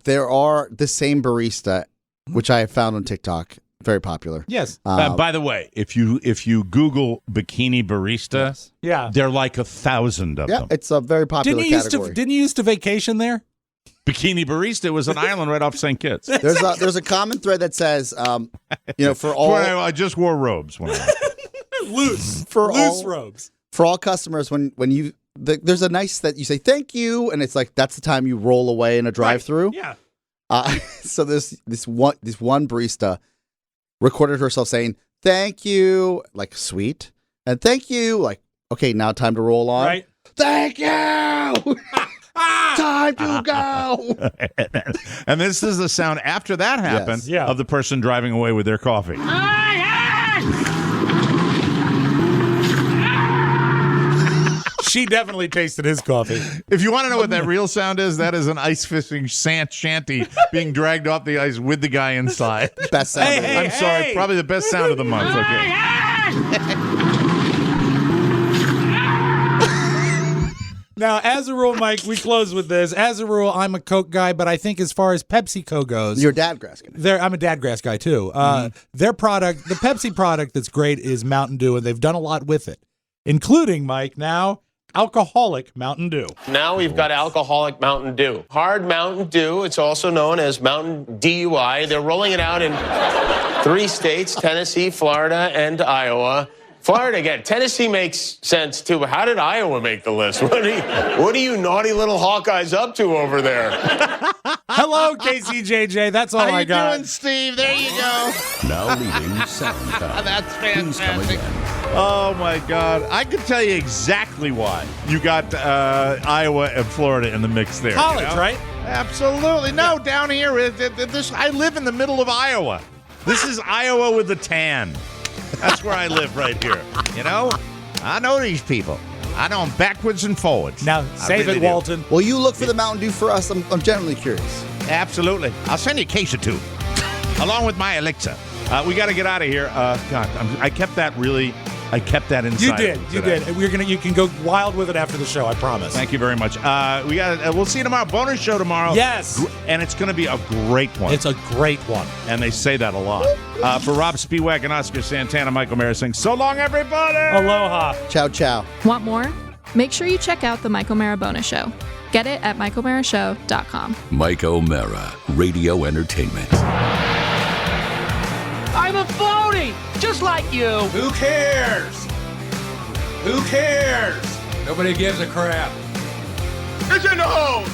there are the same barista, which I have found on TikTok, very popular. Yes. By the way, if you Google bikini barista, there are like 1,000 of them. It's a very popular category. Didn't you used to vacation there? Bikini barista was an island right off St. Kitts. There's a common thread that says, for all I just wore robes when I loose robes for all customers when you there's a nice that you say thank you, and it's like that's the time you roll away in a drive-through. Right. Yeah. So this one barista recorded herself saying thank you, like sweet, and thank you, like okay, now time to roll on. Right. Thank you. Time to go. And this is the sound after that happened of the person driving away with their coffee. She definitely tasted his coffee. If you want to know what that real sound is, that is an ice fishing shanty being dragged off the ice with the guy inside. Best sound. I'm sorry, probably the best sound of the month. Okay. Now, as a rule, Mike, we close with this. As a rule, I'm a Coke guy, but I think as far as PepsiCo goes, you're a Dadgrass guy. I'm a Dadgrass guy too. Their product, the Pepsi product that's great is Mountain Dew, and they've done a lot with it, including, Mike, now alcoholic Mountain Dew. Now we've got alcoholic Mountain Dew. Hard Mountain Dew, it's also known as Mountain DUI. They're rolling it out in 3 states, Tennessee, Florida, and Iowa. Florida again. Tennessee makes sense, too, but how did Iowa make the list? What are you naughty little Hawkeyes up to over there? Hello, KCJJ. That's all I got. How you doing, Steve? There you go. Now leaving SoundCloud. That's Please come fantastic. again. Oh, my God. I could tell you exactly why you got Iowa and Florida in the mix there. College, right? Absolutely. No, down here, I live in the middle of Iowa. This is Iowa with the tan. That's where I live right here. You know? I know these people. I know them backwards and forwards. Now, save really it, Walton. Will you look for the Mountain Dew for us? I'm genuinely curious. Absolutely. I'll send you a case or two, along with my elixir. We got to get out of here. God, I kept that inside. You did. You can go wild with it after the show. I promise. Thank you very much. We'll see you tomorrow. Bonus show tomorrow. Yes, and it's going to be a great one. It's a great one, and they say that a lot. For Robb Spiewak and Oscar Santana, Michael Mara saying so long, everybody. Aloha. Ciao, ciao. Want more? Make sure you check out the Michael Mara Bonus Show. Get it at michaelmarashow.com. Mike O'Mara, Radio Entertainment. I'm a phony, just like you. Who cares? Who cares? Nobody gives a crap. It's in the hole.